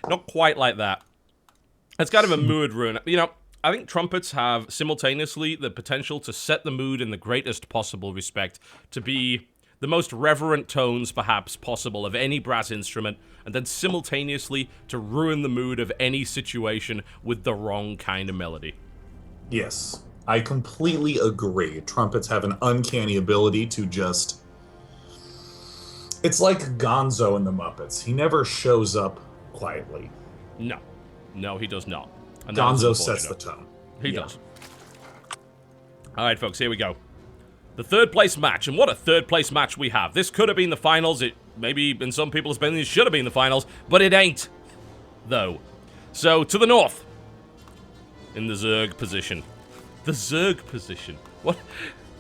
Not quite like that. It's kind of a mood ruin. You know, I think trumpets have simultaneously the potential to set the mood in the greatest possible respect, to be the most reverent tones, perhaps, possible of any brass instrument, and then simultaneously to ruin the mood of any situation with the wrong kind of melody. Yes, I completely agree. Trumpets have an uncanny ability to just... It's like Gonzo in the Muppets. He never shows up quietly. No. No, he does not. And that is Gonzo sets the unfortunate. tone. He does. Alright, folks, here we go. The third place match, and what a third place match we have. This could have been the finals. It maybe, in some people's opinions, should have been the finals, but it ain't, though. So, to the north, in the Zerg position. The Zerg position. What?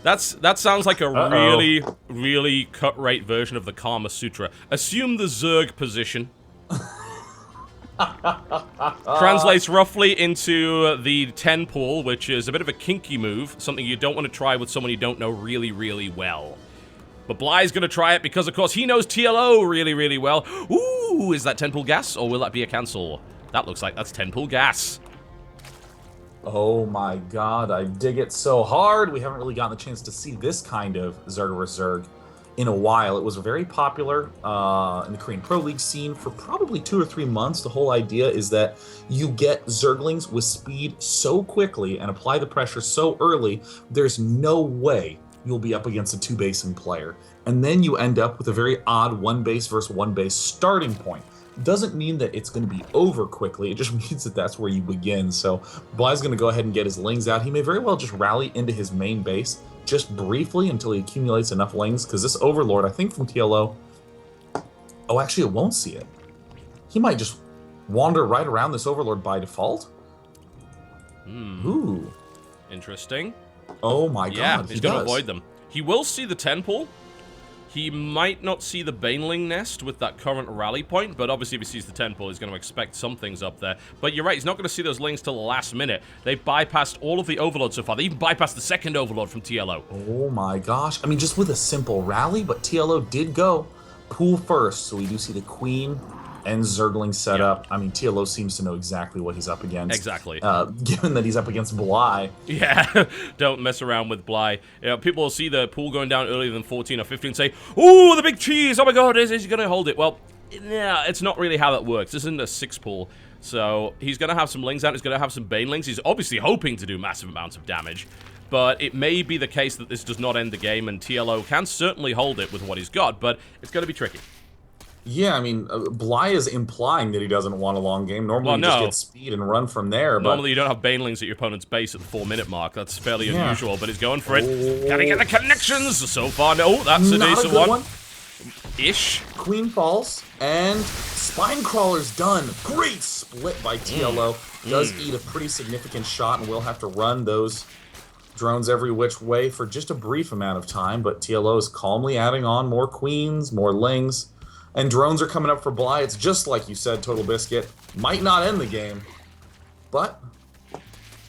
That sounds like a really, really cut-rate version of the Kama Sutra. Assume the Zerg position. Translates roughly into the 10 pull, which is a bit of a kinky move, something you don't want to try with someone you don't know really, really well. But Bly's going to try it because, of course, he knows TLO really, really well. Ooh, is that 10 pull gas, or will that be a cancel? That looks like that's 10 pull gas. Oh my god, I dig it so hard. We haven't really gotten the chance to see this kind of Zerg vs. Zerg in a while. It was very popular in the Korean Pro League scene for probably 2 or 3 months. The whole idea is that you get Zerglings with speed so quickly and apply the pressure so early, there's no way you'll be up against a 2-basing player. And then you end up with a very odd 1-base versus 1-base starting point. Doesn't mean that it's going to be over quickly. It just means that that's where you begin. So Bly's going to go ahead and get his lings out. He may very well just rally into his main base just briefly until he accumulates enough lings, because this Overlord, I think from TLO... Oh, actually, it won't see it. He might just wander right around this Overlord by default. Ooh. Interesting. Oh my god, Yeah, he's going to avoid them. He will see the 10 pull. He might not see the Baneling nest with that current rally point, but obviously if he sees the 10 pull, he's going to expect some things up there. But you're right, he's not going to see those lings till the last minute. They've bypassed all of the Overlords so far. They even bypassed the second Overlord from TLO. Oh my gosh. I mean, just with a simple rally, but TLO did go pool first, so we do see the Queen and Zergling set up. I mean, TLO seems to know exactly what he's up against. Exactly. Given that he's up against Bly. Yeah, don't mess around with Bly. You know, people will see the pool going down earlier than 14 or 15 and say, ooh, the big cheese, oh my god, is he going to hold it? Well, yeah, it's not really how that works. This isn't a 6 pool. So he's going to have some lings out, he's going to have some Banelings. He's obviously hoping to do massive amounts of damage. But it may be the case that this does not end the game, and TLO can certainly hold it with what he's got, but it's going to be tricky. Yeah, I mean, Bly is implying that he doesn't want a long game. Normally, you just get speed and run from there. Normally, you don't have Banelings at your opponent's base at the 4-minute mark. That's fairly unusual, but he's going for it. Gotta get the connections! So far, no, that's a decent one. Ish. Queen falls, and Spine Crawler's done. Great split by TLO. Does eat a pretty significant shot, and will have to run those drones every which way for just a brief amount of time, but TLO is calmly adding on more Queens, more Lings. And drones are coming up for Bly. It's just like you said, TotalBiscuit. Might not end the game, but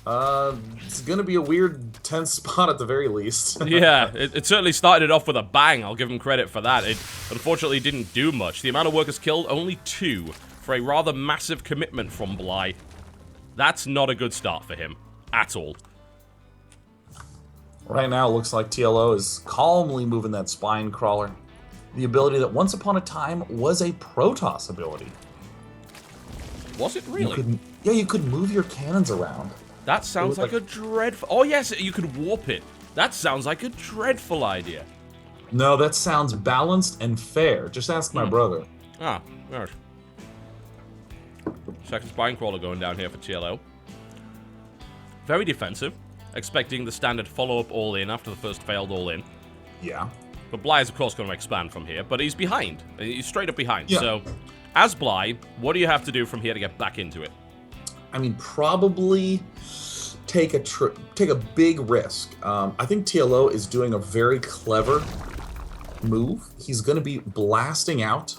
it's going to be a weird, tense spot at the very least. Yeah, it certainly started it off with a bang. I'll give him credit for that. It unfortunately didn't do much. The amount of workers killed, only 2, for a rather massive commitment from Bly. That's not a good start for him, at all. Right now, it looks like TLO is calmly moving that Spine Crawler. The ability that once upon a time was a Protoss ability. Was it really? You could move your cannons around. That sounds like a dreadful... Oh, yes, you could warp it. That sounds like a dreadful idea. No, that sounds balanced and fair. Just ask my brother. Ah, yes. Second Spine Crawler going down here for TLO. Very defensive. Expecting the standard follow-up all-in after the first failed all-in. Yeah. But Bly is, of course, going to expand from here, but he's behind. He's straight up behind. Yeah. So, as Bly, what do you have to do from here to get back into it? I mean, probably take a big risk. I think TLO is doing a very clever move. He's going to be blasting out.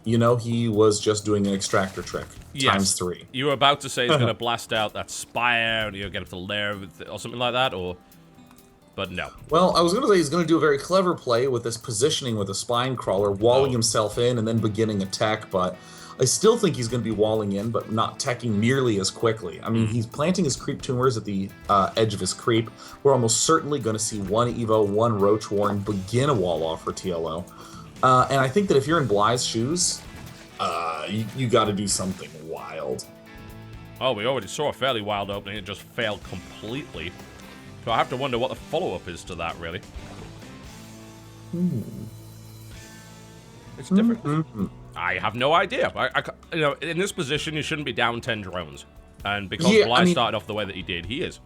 You know, he was just doing an extractor trick. Times 3. You were about to say he's going to blast out that spire, and you'll get up to lair or something like that, or... but no. Well, I was going to say he's going to do a very clever play with this positioning with a spine crawler, walling himself in and then beginning a tech, but I still think he's going to be walling in, but not teching nearly as quickly. I mean, he's planting his creep tumors at the edge of his creep. We're almost certainly going to see one Evo, one Roach Warren begin a wall off for TLO. And I think that if you're in Bly's shoes, you got to do something wild. Oh, we already saw a fairly wild opening. It just failed completely. So I have to wonder what the follow-up is to that, really. It's different. I have no idea. You know, in this position, you shouldn't be down 10 drones. And because Bly started off the way that he did, he is.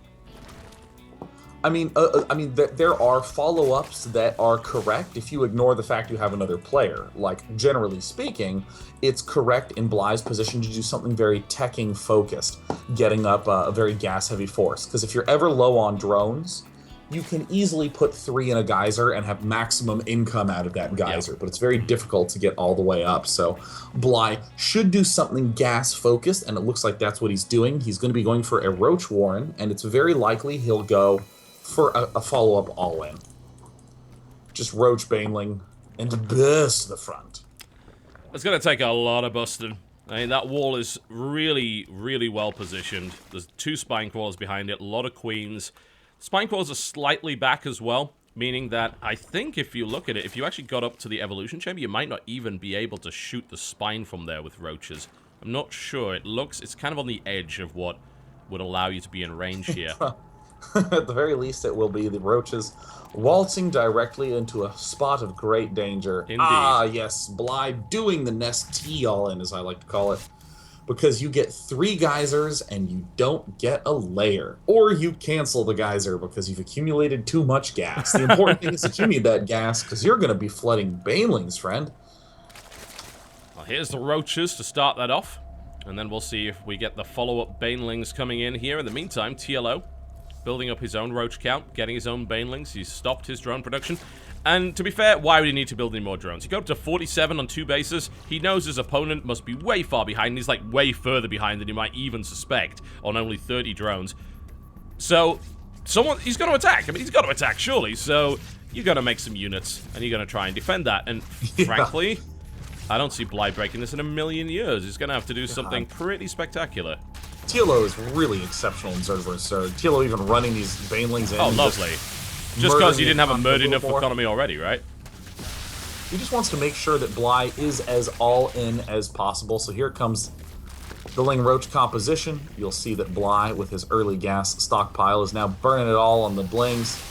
I mean, there are follow-ups that are correct if you ignore the fact you have another player. Like, generally speaking, it's correct in Bly's position to do something very teching focused, getting up a very gas-heavy force. Because if you're ever low on drones, you can easily put 3 in a geyser and have maximum income out of that geyser, but it's very difficult to get all the way up. So Bly should do something gas-focused, and it looks like that's what he's doing. He's going to be going for a Roach Warren, and it's very likely he'll go for a follow-up all-in. Just Roach Baneling and burst the front. It's going to take a lot of busting. I mean, that wall is really, really well positioned. There's 2 spine crawlers behind it, a lot of queens. Spine crawlers are slightly back as well, meaning that I think if you look at it, if you actually got up to the evolution chamber, you might not even be able to shoot the spine from there with roaches. I'm not sure. It's kind of on the edge of what would allow you to be in range here. At the very least, it will be the roaches waltzing directly into a spot of great danger. Indeed. Ah, yes, Bly doing the nest T all-in, as I like to call it. Because you get 3 geysers and you don't get a layer. Or you cancel the geyser because you've accumulated too much gas. The important thing is that you need that gas because you're going to be flooding Banelings, friend. Well, here's the roaches to start that off. And then we'll see if we get the follow-up Banelings coming in here. In the meantime, TLO building up his own roach count, getting his own Banelings. He's stopped his drone production. And to be fair, why would he need to build any more drones? He got up to 47 on 2 bases. He knows his opponent must be way far behind. He's like way further behind than he might even suspect on only 30 drones. So, he's going to attack. I mean, he's got to attack, surely. So, you're going to make some units, and you're going to try and defend that. And frankly, I don't see Bly breaking this in a million years. He's going to have to do something pretty spectacular. TLO is really exceptional in Zerg vs. Zerg. TLO even running these Banelings in. Oh, lovely. Just because you didn't have a murder enough economy already, right? He just wants to make sure that Bly is as all-in as possible. So here comes the Ling Roach composition. You'll see that Bly, with his early gas stockpile, is now burning it all on the blings.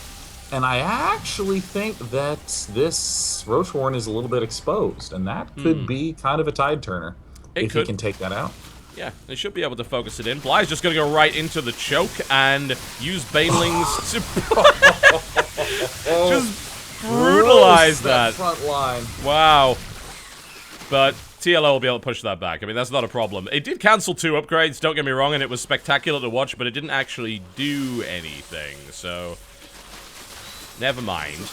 And I actually think that this Roach Warren is a little bit exposed, and that could be kind of a tide turner if he can take that out. Yeah, they should be able to focus it in. Bly's just going to go right into the choke and use Banelings to just brutalize that front line. Wow. But TLO will be able to push that back. I mean, that's not a problem. It did cancel 2 upgrades, don't get me wrong, and it was spectacular to watch, but it didn't actually do anything, so never mind.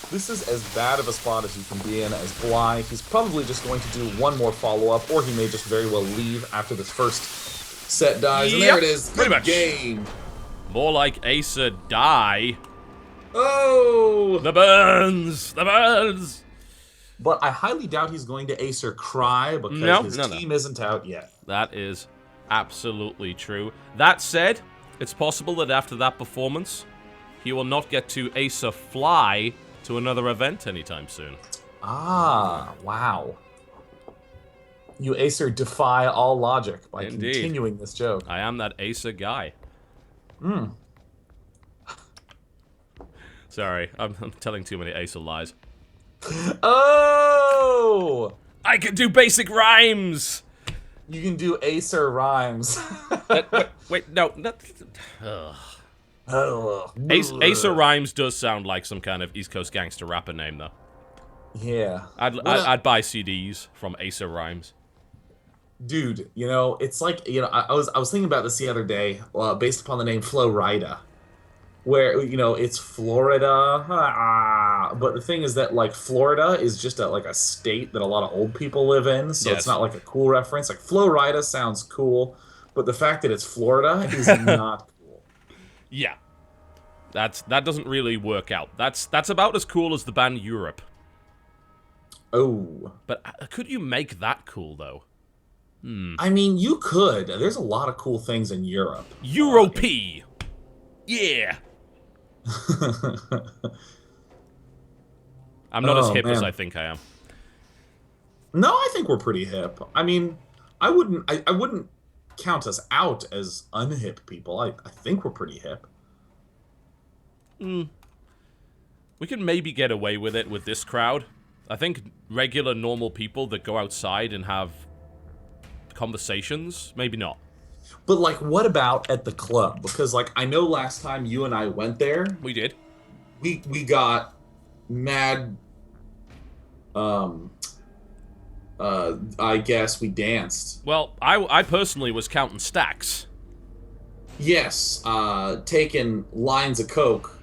This is as bad of a spot as you can be in as Bly. He's probably just going to do one more follow-up, or he may just very well leave after this first set dies. And there it is. Pretty much. Game. More like Acer die. Oh! The burns! The burns! But I highly doubt he's going to Acer cry because his team isn't out yet. That is absolutely true. That said, it's possible that after that performance, he will not get to Acer fly to another event anytime soon. Ah, wow. You Acer defy all logic by continuing this joke. I am that Acer guy. Sorry, I'm telling too many Acer lies. Oh! I can do basic rhymes! You can do Acer rhymes. wait, no. Acer Rhymes does sound like some kind of East Coast gangster rapper name, though. Yeah. I'd buy CDs from Acer Rhymes. Dude, you know, it's like, you know, I was thinking about this the other day, based upon the name Flo Rida, where, you know, it's Florida, but the thing is that, like, Florida is just like a state that a lot of old people live in, so it's not like a cool reference. Like, Flo Rida sounds cool, but the fact that it's Florida is not cool. Yeah. That doesn't really work out. That's about as cool as the band Europe. Oh. But could you make that cool, though? I mean, you could. There's a lot of cool things in Europe. Europe! Yeah! I'm not as hip as I think I am. No, I think we're pretty hip. I mean, I wouldn't count us out as unhip people. I think we're pretty hip. We can maybe get away with it with this crowd. I think regular, normal people that go outside and have conversations, maybe not. But, like, what about at the club? Because, like, I know last time you and I went there... We did. We got mad... I guess we danced. Well, I personally was counting stacks. Yes, taking lines of coke.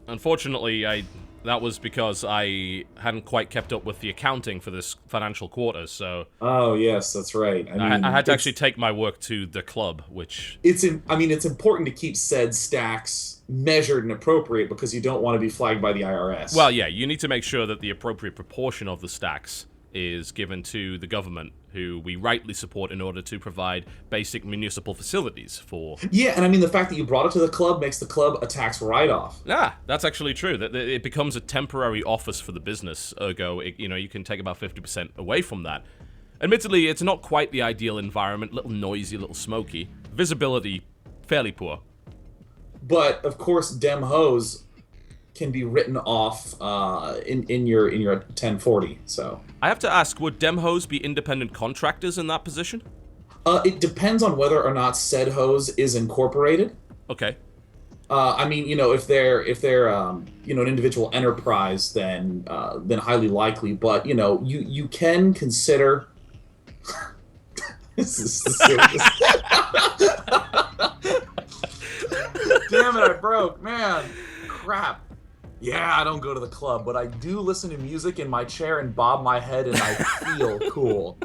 Unfortunately, that was because I hadn't quite kept up with the accounting for this financial quarter, so... Oh, yes, that's right. I mean, I had to actually take my work to the club, which... It's important to keep said stacks measured and appropriate because you don't want to be flagged by the IRS. Well, yeah, you need to make sure that the appropriate proportion of the stacks is given to the government, who we rightly support in order to provide basic municipal facilities for... Yeah, and I mean, the fact that you brought it to the club makes the club a tax write-off. Yeah, that's actually true. That it becomes a temporary office for the business, ergo, you can take about 50% away from that. Admittedly, it's not quite the ideal environment, little noisy, little smoky. Visibility, fairly poor. But, of course, dem hose can be written off in your 1040, so... I have to ask, would dem hose be independent contractors in that position? It depends on whether or not said hose is incorporated. Okay. I mean, if they're an individual enterprise, then highly likely. But you can consider. This is serious. Damn it! I broke, man. Crap. Yeah, I don't go to the club, but I do listen to music in my chair and bob my head, and I feel cool.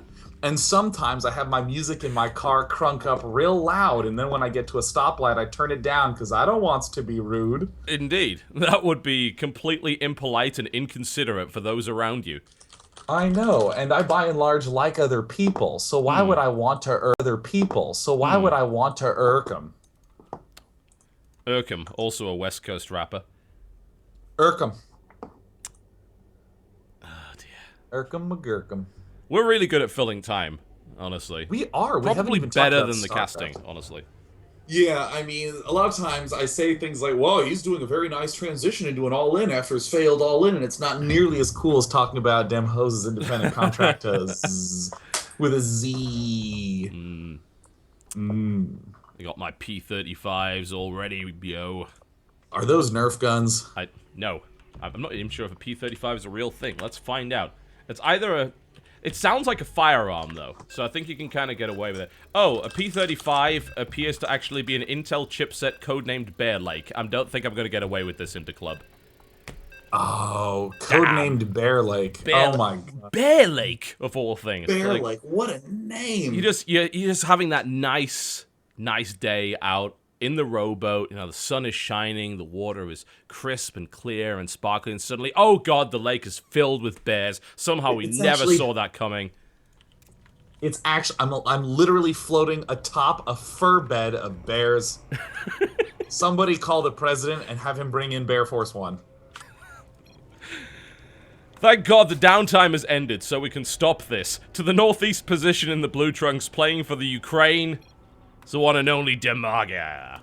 And sometimes I have my music in my car crunk up real loud, and then when I get to a stoplight, I turn it down because I don't want to be rude. Indeed. That would be completely impolite and inconsiderate for those around you. I know, and I by and large like other people, so why would I want to irk other people? So why would I want to irk them? Irkham, also a West Coast rapper. Irkham. Oh, dear. Irkham McGurkham. We're really good at filling time, honestly. We are. We Probably even better talked than the about casting, Starcraft. honestly. Yeah, I mean, a lot of times I say things like, "Whoa, he's doing a very nice transition into an all-in after his failed all-in," and it's not nearly as cool as talking about Dem Hose's independent contractors with a Z. I got my P-35s already, yo. Are those Nerf guns? No. I'm not even sure if a P-35 is a real thing. Let's find out. It's either a... It sounds like a firearm, though, so I think you can kind of get away with it. Oh, a P-35 appears to actually be an Intel chipset codenamed Bear Lake. I don't think I'm going to get away with this into club. Oh, codenamed Bear Lake. Oh my god. Bear Lake, of all things. Bear Lake, what a name. You're just having that nice day out in the rowboat. The sun is shining, the water is crisp and clear and sparkling, and suddenly, oh god, the lake is filled with bears. Somehow we never saw that coming. It's actually, I'm literally floating atop a fur bed of bears. Somebody call the president and have him bring in Bear Force One. Thank God the downtime has ended, so we can stop this. To the northeast position in the Blue Trunks, playing for the Ukraine, it's the one and only DIMAGA.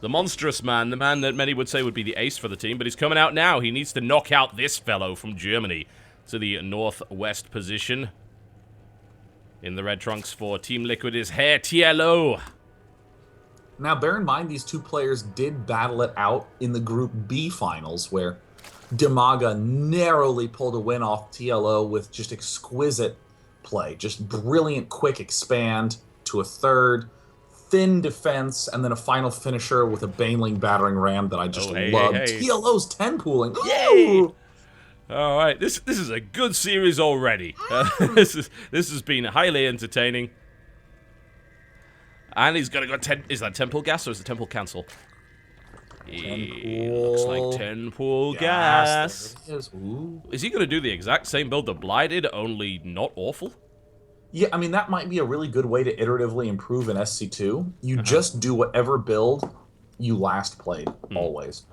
The monstrous man, the man that many would say would be the ace for the team, but he's coming out now. He needs to knock out this fellow from Germany to the northwest position. In the red trunks for Team Liquid is HeRoMaRinE. Now, bear in mind, these two players did battle it out in the Group B finals, where DIMAGA narrowly pulled a win off TLO with just exquisite play. Just brilliant, quick expand to a third, thin defense, and then a final finisher with a Baneling battering ram that I just loved. Hey. TLO's 10 pooling. Yay! All right, this is a good series already. This has been highly entertaining. And he's gonna go 10. Is that temple gas or is it temple cancel? Looks like 10 pool gas. There it is. Ooh. Is he going to do the exact same build that Bly did, only not awful? Yeah, I mean, that might be a really good way to iteratively improve an SC2. You just do whatever build you last played, always.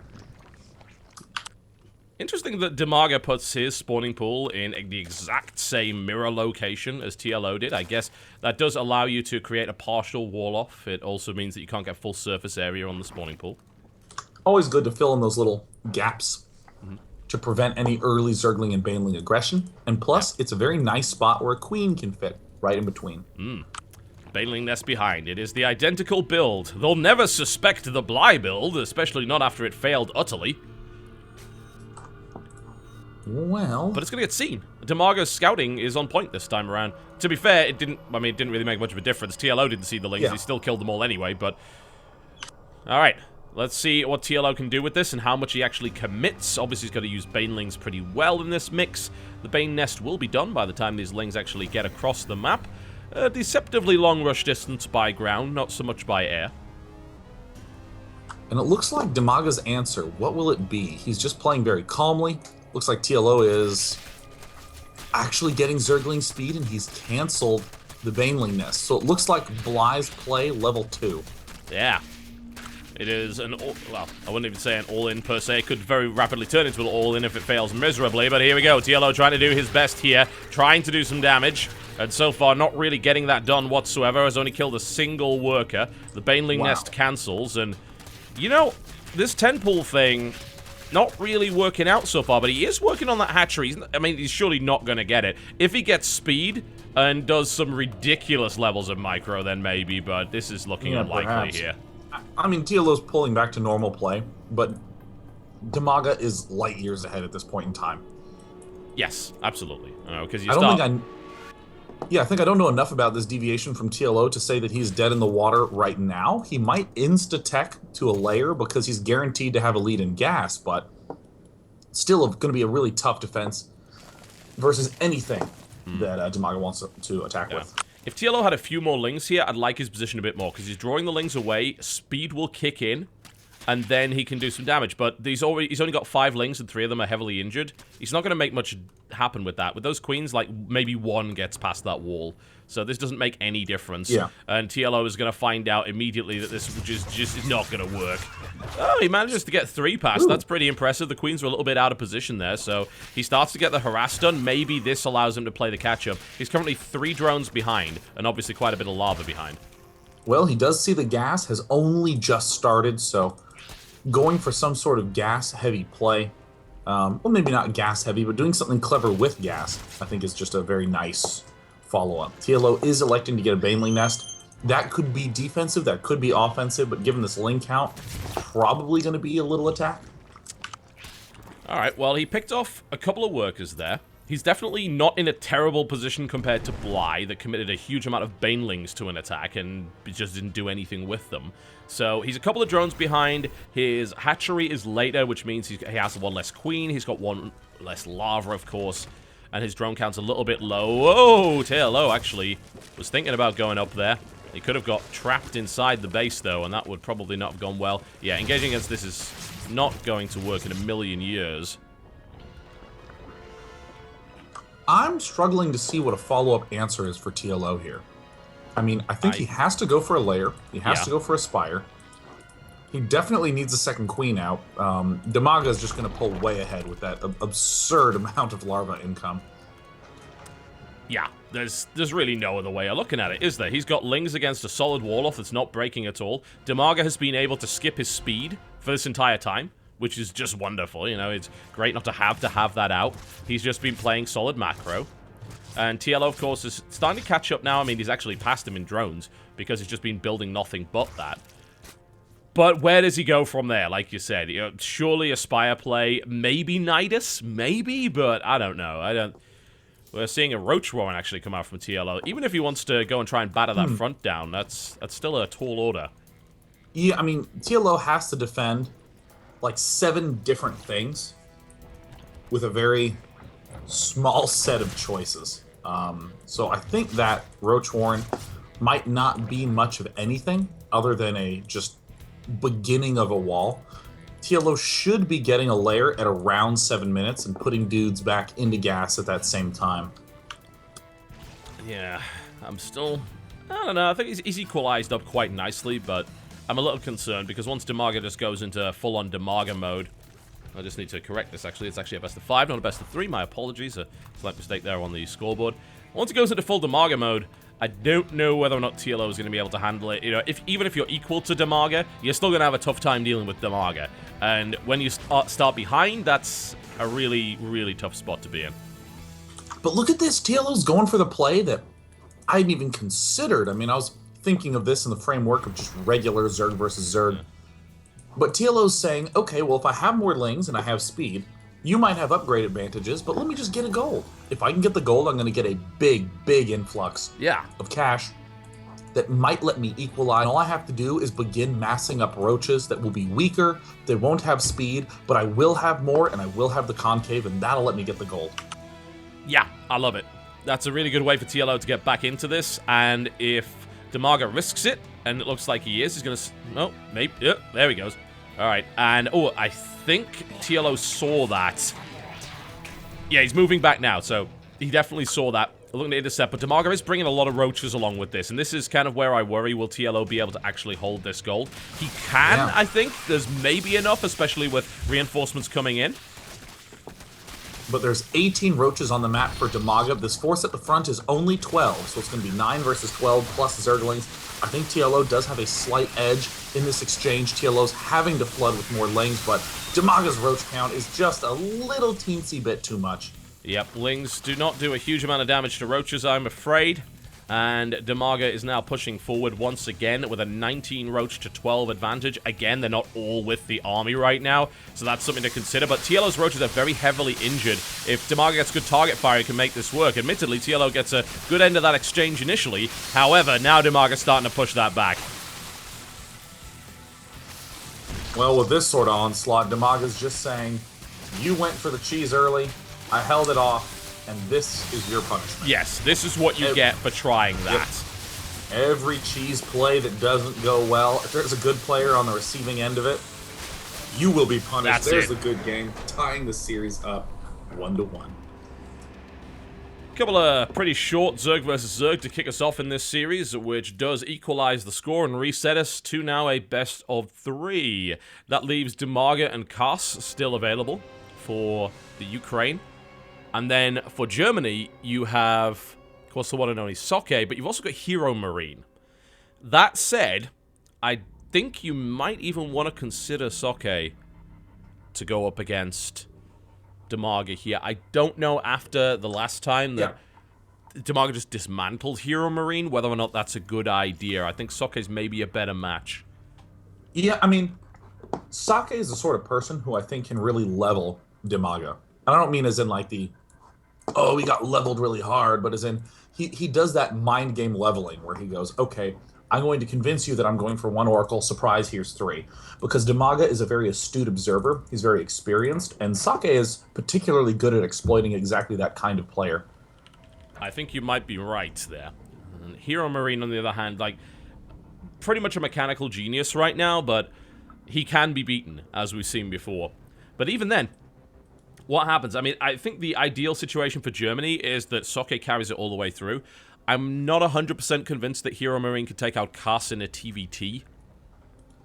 Interesting that DIMAGA puts his spawning pool in the exact same mirror location as TLO did. I guess that does allow you to create a partial wall off. It also means that you can't get full surface area on the spawning pool. Always good to fill in those little gaps to prevent any early Zergling and Baneling aggression. And plus, it's a very nice spot where a queen can fit right in between. Baneling nest behind. It is the identical build. They'll never suspect the Bly build, especially not after it failed utterly. Well, But it's going to get seen. DIMAGA's scouting is on point this time around. To be fair, it didn't really make much of a difference. TLO didn't see the lings. Yeah. He still killed them all anyway, but... Alright, let's see what TLO can do with this and how much he actually commits. Obviously, he's got to use Banelings pretty well in this mix. The Bane nest will be done by the time these lings actually get across the map. A deceptively long rush distance by ground, not so much by air. and it looks like DIMAGA's answer. What will it be? He's just playing very calmly. Looks like TLO is actually getting Zergling speed, and he's canceled the Baneling nest. So it looks like Bly's play level 2. Yeah. It is an well, I wouldn't even say an all-in per se. It could very rapidly turn into an all-in if it fails miserably, but here we go. TLO trying to do his best here, trying to do some damage, and so far not really getting that done whatsoever. Has only killed a single worker. The Baneling nest cancels, and, you know, this 10 pool thing, not really working out so far, but he is working on that hatchery. He's surely not going to get it. If he gets speed and does some ridiculous levels of micro, then maybe, but this is looking unlikely perhaps. here. I mean, TLO's pulling back to normal play, but DIMAGA is light years ahead at this point in time. Yes, absolutely. Because you I start... don't think I think I don't know enough about this deviation from TLO to say that he's dead in the water right now. He might insta-tech to a layer because he's guaranteed to have a lead in gas, but still going to be a really tough defense versus anything that DIMAGA wants to attack with. If TLO had a few more lings here, I'd like his position a bit more, because he's drawing the lings away, speed will kick in, and then he can do some damage. But he's only got 5 lings, and 3 of them are heavily injured. He's not going to make much happen with that. With those queens, like, maybe 1 gets past that wall. So this doesn't make any difference. Yeah. And TLO is going to find out immediately that this just is not going to work. Oh, he manages to get 3 past. That's pretty impressive. The queens were a little bit out of position there, so he starts to get the harass done. Maybe this allows him to play the catch-up. He's currently 3 drones behind, and obviously quite a bit of lava behind. Well, he does see the gas has only just started, so going for some sort of gas-heavy play, well, maybe not gas-heavy, but doing something clever with gas, I think is just a very nice follow-up. TLO is electing to get a Baneling nest. That could be defensive, that could be offensive, but given this ling count, probably going to be a little attack. Alright, well, he picked off a couple of workers there. He's definitely not in a terrible position compared to Bly, that committed a huge amount of Banelings to an attack and just didn't do anything with them. So he's a couple of drones behind. His hatchery is later, which means he has 1 less queen. He's got 1 less lava, of course. And his drone count's a little bit low. Whoa! TLO actually was thinking about going up there. He could have got trapped inside the base, though, and that would probably not have gone well. Yeah, engaging against this is not going to work in a million years. I'm struggling to see what a follow-up answer is for TLO here. I mean, I think he has to go for a layer. He has to go for a spire. He definitely needs a second queen out. DIMAGA is just going to pull way ahead with that absurd amount of larva income. Yeah, there's really no other way of looking at it, is there? He's got lings against a solid wall-off that's not breaking at all. DIMAGA has been able to skip his speed for this entire time, which is just wonderful. You know, it's great not to have that out. He's just been playing solid macro. And TLO, of course, is starting to catch up now. I mean, he's actually passed him in drones because he's just been building nothing but that. But where does he go from there, like you said? You know, surely a Spire play, maybe Nidus, maybe, but I don't know. We're seeing a Roach Warren actually come out from TLO. Even if he wants to go and try and batter that front down, that's still a tall order. Yeah, I mean, TLO has to defend like 7 different things with a very small set of choices. So I think that Roach Warren might not be much of anything other than a just beginning of a wall. TLO should be getting a layer at around 7 minutes and putting dudes back into gas at that same time. Yeah, I'm still... I don't know, I think he's equalized up quite nicely, but I'm a little concerned because once DIMAGA just goes into full-on DIMAGA mode... I just need to correct this, actually. It's actually a best of 5, not a best of 3. My apologies. A slight mistake there on the scoreboard. Once it goes into full DIMAGA mode, I don't know whether or not TLO is going to be able to handle it. You know, even if you're equal to DIMAGA, you're still going to have a tough time dealing with DIMAGA. And when you start behind, that's a really, really tough spot to be in. But look at this. TLO's going for the play that I hadn't even considered. I mean, I was thinking of this in the framework of just regular Zerg versus Zerg. Yeah. But TLO's saying, okay, well, if I have more lings and I have speed, you might have upgrade advantages, but let me just get a gold. If I can get the gold, I'm going to get a big, big influx of cash that might let me equalize. All I have to do is begin massing up roaches that will be weaker, they won't have speed, but I will have more, and I will have the concave, and that'll let me get the gold. Yeah, I love it. That's a really good way for TLO to get back into this, and if DIMAGA risks it, and it looks like he is, he's going to... Oh, maybe... Yeah, there he goes. All right, and... Oh, I think TLO saw that. Yeah, he's moving back now, so he definitely saw that. Looking to intercept, but DIMAGA is bringing a lot of roaches along with this, and this is kind of where I worry, will TLO be able to actually hold this gold? He can, I think. There's maybe enough, especially with reinforcements coming in. But there's 18 roaches on the map for DIMAGA. This force at the front is only 12, so it's going to be 9 versus 12 plus Zerglings. I think TLO does have a slight edge in this exchange. TLO's having to flood with more lings, but DIMAGA's roach count is just a little teensy bit too much. Yep, lings do not do a huge amount of damage to roaches, I'm afraid. And DIMAGA is now pushing forward once again with a 19 roach to 12 advantage. Again, they're not all with the army right now, so that's something to consider. But TLO's roaches are very heavily injured. If DIMAGA gets good target fire, he can make this work. Admittedly, TLO gets a good end of that exchange initially. However, now DIMAGA's starting to push that back. Well, with this sort of onslaught, DIMAGA's just saying, you went for the cheese early, I held it off, and this is your punishment. Yes, this is what you get for trying that. Yep. Every cheese play that doesn't go well, if there's a good player on the receiving end of it, you will be punished. There's a good game, tying the series up 1-1. Couple of pretty short Zerg versus Zerg to kick us off in this series, which does equalize the score and reset us to now a best of 3. That leaves DIMAGA and Kars still available for the Ukraine. And then for Germany, you have, of course, the one and only Socke, but you've also got HeRoMaRinE. That said, I think you might even want to consider Socke to go up against DIMAGA here. I don't know after the last time that DIMAGA just dismantled HeRoMaRinE, whether or not that's a good idea. I think Socke is maybe a better match. Yeah, I mean, Socke is the sort of person who I think can really level DIMAGA. And I don't mean as in like the, oh, he got leveled really hard, but as in he does that mind game leveling where he goes, okay, I'm going to convince you that I'm going for 1 Oracle, surprise, here's 3. Because DIMAGA is a very astute observer, he's very experienced, and Socke is particularly good at exploiting exactly that kind of player. I think you might be right there. And HeRoMaRinE, on the other hand, like, pretty much a mechanical genius right now, but he can be beaten, as we've seen before. But even then, what happens? I mean, I think the ideal situation for Germany is that Socke carries it all the way through. I'm not 100% convinced that HeRoMaRinE could take out Kars in a TVT.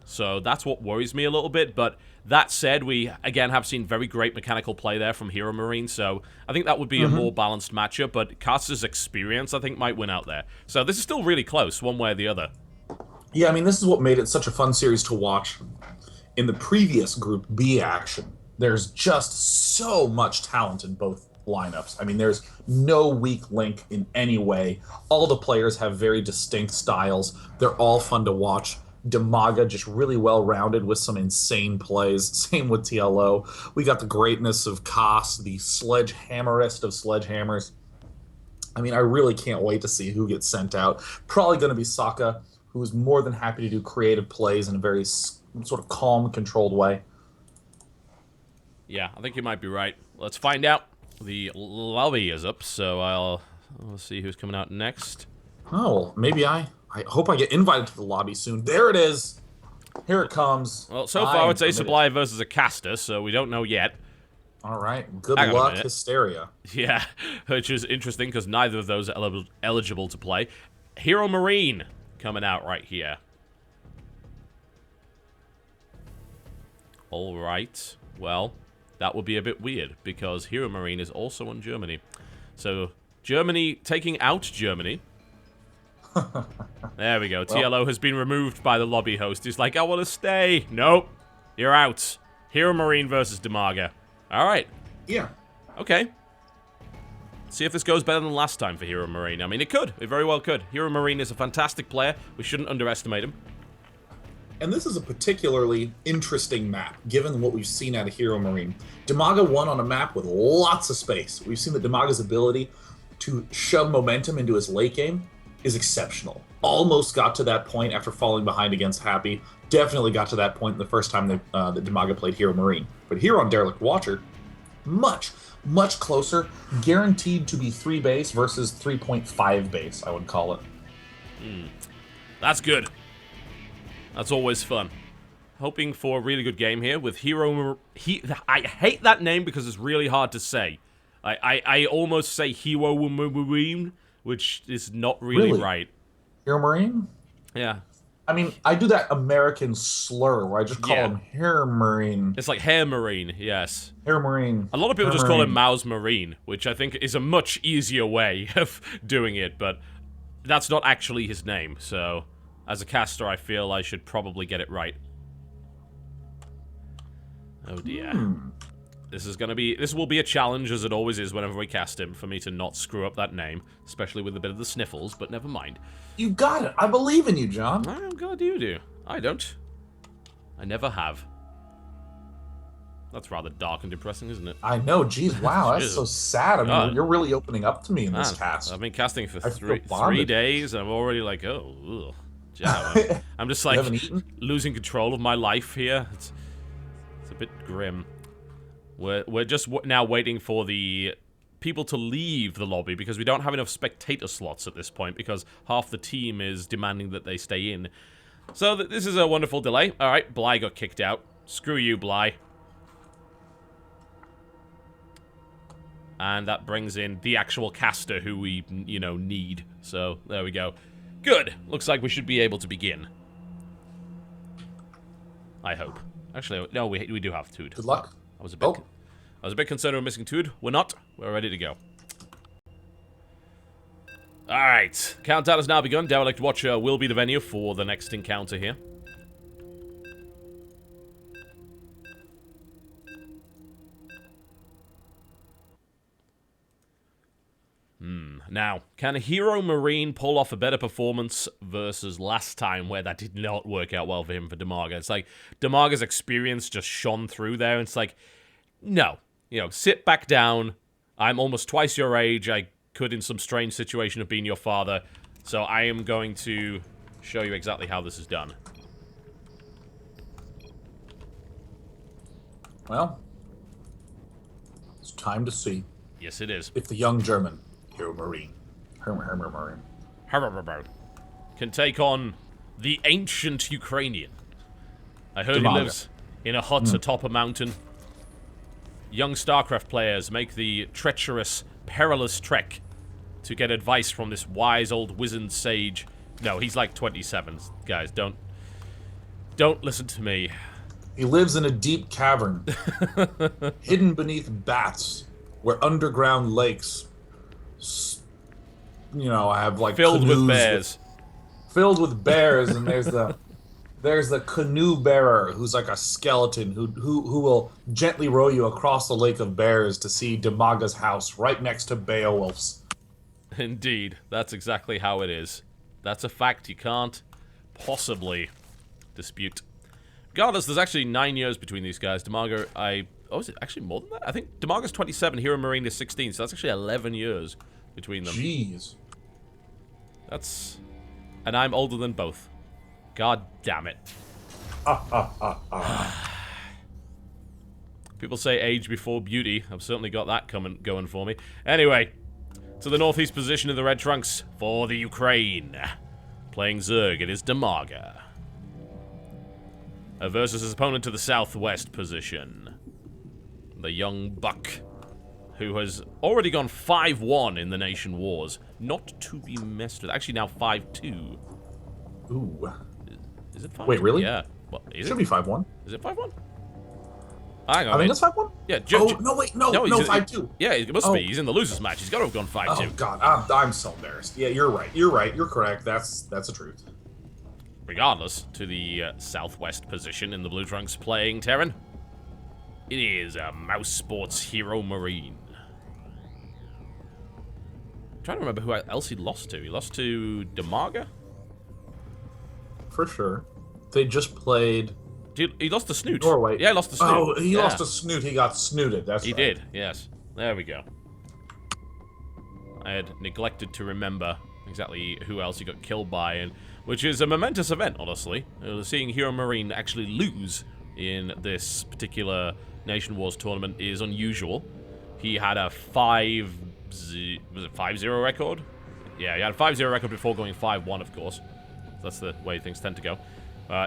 So that's what worries me a little bit. But that said, we, again, have seen very great mechanical play there from HeRoMaRinE. So I think that would be a more balanced matchup. But Kars' experience, I think, might win out there. So this is still really close, one way or the other. Yeah, I mean, this is what made it such a fun series to watch. In the previous Group B action, there's just so much talent in both lineups. I mean, there's no weak link in any way. All the players have very distinct styles. They're all fun to watch. DIMAGA just really well-rounded with some insane plays. Same with TLO. We got the greatness of Kars, the sledgehammerist of sledgehammers. I mean, I really can't wait to see who gets sent out. Probably going to be Socke, who is more than happy to do creative plays in a very sort of calm, controlled way. Yeah, I think you might be right. Let's find out. The lobby is up, so I'll see who's coming out next. Oh, well, maybe I hope I get invited to the lobby soon. There it is. Here it comes. Well, so I far am it's a committed. supplier versus a caster, so we don't know yet. All right. Good Hang on a luck, minute. Hysteria. Yeah, which is interesting because neither of those are eligible to play. HeRoMaRinE coming out right here. All right. Well, that would be a bit weird because HeRoMaRinE is also on Germany. So, Germany taking out Germany. There we go. Well, TLO has been removed by the lobby host. He's like, I want to stay. Nope. You're out. HeRoMaRinE versus DIMAGA. All right. yeah. Okay. See if this goes better than last time for HeRoMaRinE. I mean, it could. It very well could. HeRoMaRinE is a fantastic player. We shouldn't underestimate him. And this is a particularly interesting map, given what we've seen out of HeRoMaRinE. DIMAGA won on a map with lots of space. We've seen that DIMAGA's ability to shove momentum into his late game is exceptional. Almost got to that point after falling behind against Happy. Definitely got to that point the first time that DIMAGA played HeRoMaRinE. But here on Derelict Watcher, much closer. Guaranteed to be 3 base versus 3.5 base, I would call it. That's good. That's always fun. Hoping for a really good game here with I hate that name because it's really hard to say. I almost say HeRoMaRinE, which is not really right. HeRoMaRinE? Yeah. I mean, I do that American slur where I just call him HeRoMaRinE. It's like HeRoMaRinE, yes. HeRoMaRinE. A lot of people just call him Mouse Marine, which I think is a much easier way of doing it, but that's not actually his name, so as a caster, I feel I should probably get it right. Oh dear. This will be a challenge, as it always is whenever we cast him, for me to not screw up that name, especially with a bit of the sniffles, but never mind. You got it. I believe in you, John. I'm glad you do. I don't. I never have. That's rather dark and depressing, isn't it? I know. Geez, wow, that's so sad. I mean, you're really opening up to me in this cast. I've been casting for three days, and I'm already like, oh, ugh. I'm just like losing control of my life here. It's a bit grim. We're just now waiting for the people to leave the lobby because we don't have enough spectator slots at this point because half the team is demanding that they stay in. So this is a wonderful delay. All right, Bly got kicked out. Screw you, Bly. And that brings in the actual caster who we, need. So there we go. Good. Looks like we should be able to begin. I hope. Actually, no, we do have Tood. Good luck. I was a bit concerned we were missing Tood. We're not. We're ready to go. Alright. Countdown has now begun. Derelict Watcher will be the venue for the next encounter here. Now, can HeRoMaRinE pull off a better performance versus last time where that did not work out well for him for DIMAGA? It's like DIMAGA's experience just shone through there. It's like, no. Sit back down. I'm almost twice your age. I could, in some strange situation, have been your father. So I am going to show you exactly how this is done. Well, it's time to see. Yes, it is. If the young German HeRoMaRinE can take on the ancient Ukrainian. I heard DIMAGA. he lives in a hut atop a mountain. Young Starcraft players make the treacherous, perilous trek to get advice from this wise old wizened sage. No, he's like 27, guys. Don't listen to me. He lives in a deep cavern, hidden beneath bats, where underground lakes, have like Filled with bears. Filled with bears, and there's the canoe bearer who's like a skeleton who will gently row you across the lake of bears to see DIMAGA's house right next to Beowulf's. Indeed, that's exactly how it is. That's a fact you can't possibly dispute. Regardless, there's actually 9 years between these guys. DIMAGA, oh, is it actually more than that? I think DIMAGA's 27, HeRoMaRinE is 16, so that's actually 11 years between them. Jeez. And I'm older than both. God damn it. People say age before beauty. I've certainly got that going for me. Anyway, to the northeast position of the Red Trunks for the Ukraine. Playing Zerg, it is DIMAGA. versus his opponent to the southwest position. The young buck, who has already gone 5-1 in the Nation Wars. Not to be messed with. Actually, now 5-2. Ooh. Is it 5-2? Wait, really? Yeah. Well, is Should it? be 5-1. Is it 5-1? Hang on, I think that's 5-1? Yeah. No, wait, no, 5-2. Yeah, it must be. He's in the losers match. He's got to have gone 5-2. Oh, God, I'm so embarrassed. Yeah, you're right. You're correct. That's the truth. Regardless, to the southwest position in the Blue Trunks playing Terran, it is Mouse Sports HeRoMaRinE. I'm trying to remember who else he lost to. He lost to DIMAGA? For sure. They just played... He lost to Snoot. Norway. Yeah, he lost to Snoot. Oh, he lost to Snoot. He got snooted. That's right. He did, yes. There we go. I had neglected to remember exactly who else he got killed by, and which is a momentous event, honestly. Seeing HeRoMaRinE actually lose in this particular Nation Wars tournament is unusual. He had a 5-0 record? Yeah, he had a 5-0 record before going 5-1, of course. That's the way things tend to go.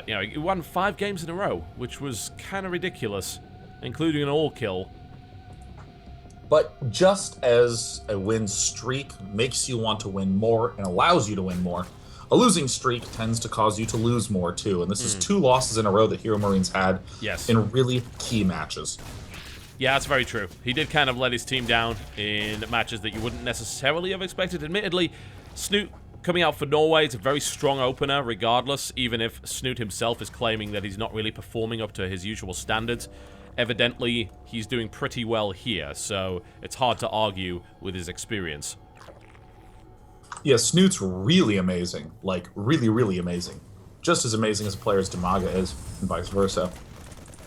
You know, he won 5 games in a row, which was kind of ridiculous, including an all-kill. But just as a win streak makes you want to win more and allows you to win more, a losing streak tends to cause you to lose more, too. And this is 2 losses in a row that HeRoMaRinE's had in really key matches. Yeah, that's very true. He did kind of let his team down in matches that you wouldn't necessarily have expected. Admittedly, Snoot coming out for Norway, it's a very strong opener regardless, even if Snoot himself is claiming that he's not really performing up to his usual standards. Evidently, he's doing pretty well here, so it's hard to argue with his experience. Yeah, Snoot's really amazing. Like, really, really amazing. Just as amazing as a player as DIMAGA is, and vice versa.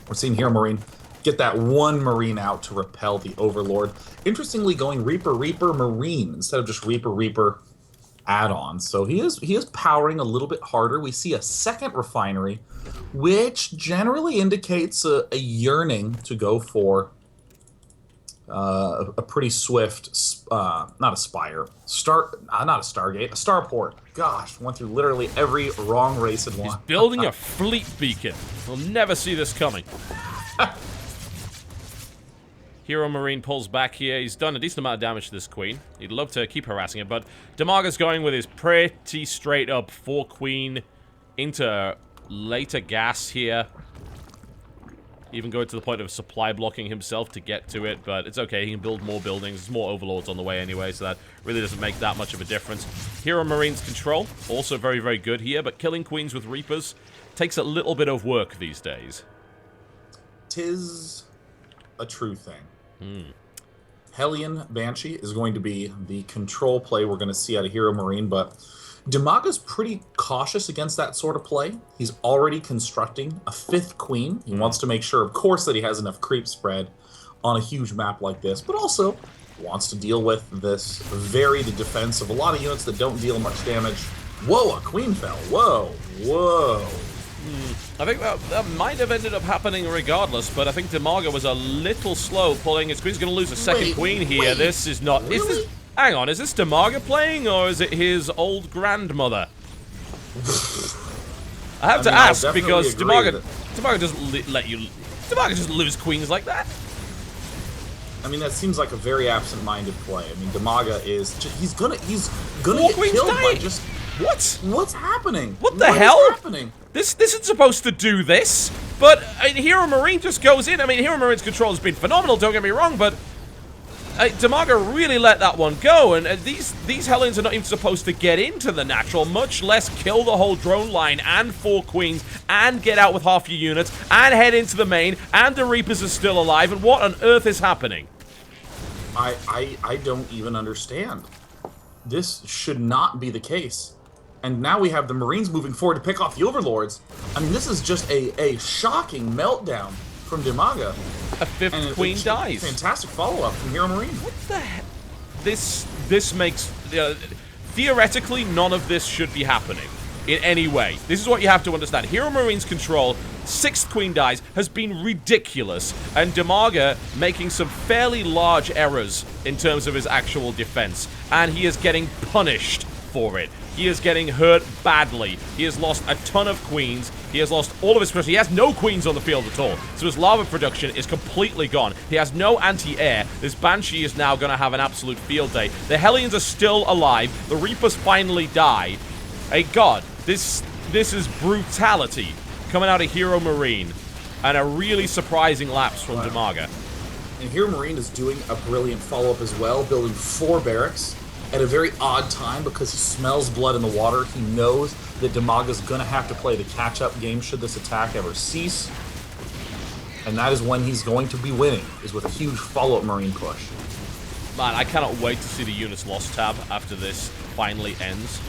We're seeing HeRoMaRinE get that one Marine out to repel the Overlord. Interestingly, going Reaper, Reaper, Marine instead of just Reaper, Reaper add-on. So he is powering a little bit harder. We see a second refinery, which generally indicates a yearning to go for a pretty swift, not a Spire, not a Stargate, a Starport. Gosh, went through literally every wrong race in one. He's building a fleet beacon. We'll never see this coming. HeRoMaRinE pulls back here. He's done a decent amount of damage to this queen. He'd love to keep harassing it, but DIMAGA's going with his pretty straight up 4-queen into later gas here. Even going to the point of supply blocking himself to get to it, but it's okay. He can build more buildings. There's more overlords on the way anyway, so that really doesn't make that much of a difference. HeRoMaRinE's control, also very, very good here, but killing queens with Reapers takes a little bit of work these days. 'Tis a true thing. Hellion Banshee is going to be the control play we're going to see out of HeRoMaRinE, but DIMAGA's pretty cautious against that sort of play. He's already constructing a 5th queen. He wants to make sure, of course, that he has enough creep spread on a huge map like this, but also wants to deal with this varied defense of a lot of units that don't deal much damage. Whoa, a queen fell. Whoa, whoa. I think that might have ended up happening regardless, but I think DIMAGA was a little slow pulling his queen. He's going to lose a second queen here. This is not... Really? Is this, hang on, is this DIMAGA playing, or is it his old grandmother? I have to ask, because DIMAGA doesn't let you... DIMAGA doesn't lose queens like that. I mean, that seems like a very absent-minded play. I mean, DIMAGA is... He's gonna get killed by just... What? What's happening? What the hell? What is happening? This isn't supposed to do this, but HeRoMaRinE just goes in. I mean, HeRoMaRinE's control has been phenomenal, don't get me wrong, but DIMAGA really let that one go, and these Hellions are not even supposed to get into the natural, much less kill the whole drone line and 4 queens, and get out with half your units, and head into the main, and the Reapers are still alive, and what on earth is happening? I don't even understand. This should not be the case. And now we have the Marines moving forward to pick off the Overlords. I mean, this is just a shocking meltdown from DIMAGA. A 5th queen dies. Fantastic follow-up from HeRoMaRinE. What the heck? This makes... theoretically, none of this should be happening in any way. This is what you have to understand. HeRoMaRinE's control, 6th queen dies, has been ridiculous, and DIMAGA making some fairly large errors in terms of his actual defense, and he is getting punished for it. He is getting hurt badly. He has lost a ton of queens. He has lost all of his pressure. He has no queens on the field at all. So his lava production is completely gone. He has no anti-air. This Banshee is now going to have an absolute field day. The Hellions are still alive. The Reapers finally die. Hey, God, this is brutality coming out of HeRoMaRinE. And a really surprising lapse from DIMAGA. And HeRoMaRinE is doing a brilliant follow-up as well, building 4 barracks at a very odd time because he smells blood in the water. He knows that DIMAGA's going to have to play the catch-up game should this attack ever cease. And that is when he's going to be winning, is with a huge follow-up Marine push. Man, I cannot wait to see the units lost tab after this finally ends.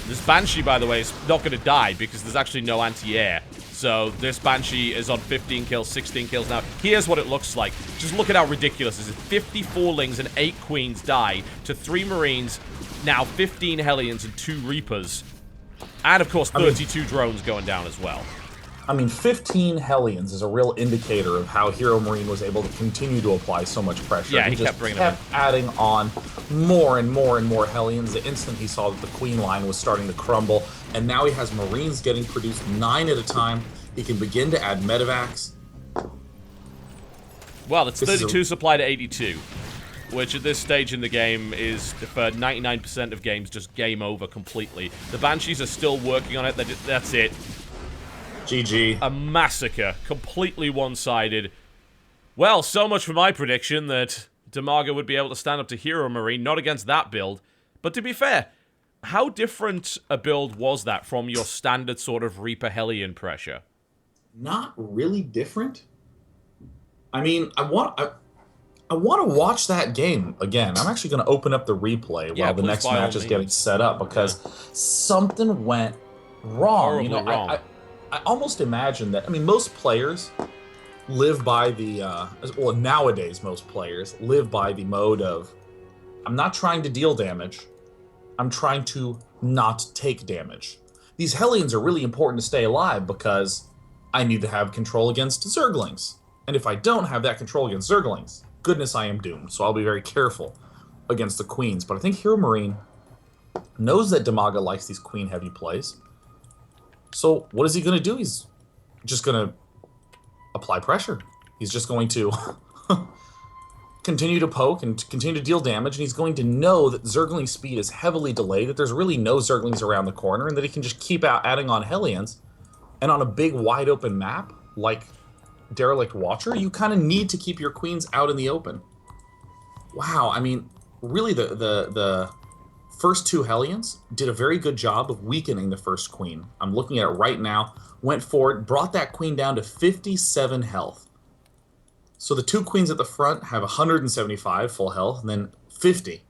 This Banshee, by the way, is not going to die because there's actually no anti-air. So this Banshee is on 15 kills, 16 kills now. Here's what it looks like. Just look at how ridiculous this is. 54 lings and 8 queens die to 3 Marines, now 15 Hellions and 2 Reapers. And, of course, 32 drones going down as well. I mean, 15 Hellions is a real indicator of how HeRoMaRinE was able to continue to apply so much pressure. Yeah, he just kept adding on more and more and more Hellions the instant he saw that the Queen line was starting to crumble. And now he has Marines getting produced 9 at a time. He can begin to add medevacs. Well, it's 32 supply to 82. Which at this stage in the game is, for 99% of games, just game over completely. The Banshees are still working on it. That's it. GG. A massacre. Completely one-sided. Well, so much for my prediction that DIMAGA would be able to stand up to HeRoMaRinE, not against that build. But to be fair, how different a build was that from your standard sort of Reaper Hellion pressure? Not really different. I mean, I want to watch that game again. I'm actually going to open up the replay while the next match is getting set up because something went wrong. Horribly wrong. I almost imagine that, I mean, most players live by the, well, nowadays most players live by the mode of, I'm not trying to deal damage, I'm trying to not take damage. These Hellions are really important to stay alive because I need to have control against Zerglings. And if I don't have that control against Zerglings, goodness, I am doomed. So I'll be very careful against the Queens. But I think HeRoMaRinE knows that DIMAGA likes these Queen-heavy plays. So what is he going to do? He's just going to apply pressure. He's just going to continue to poke and continue to deal damage, and he's going to know that Zergling speed is heavily delayed, that there's really no Zerglings around the corner, and that he can just keep adding on Hellions. And on a big, wide-open map like Derelict Watcher, you kind of need to keep your Queens out in the open. Wow, I mean, really the first 2 Hellions did a very good job of weakening the first Queen. I'm looking at it right now. Went forward, brought that Queen down to 57 health. So the 2 Queens at the front have 175 full health, and then 50.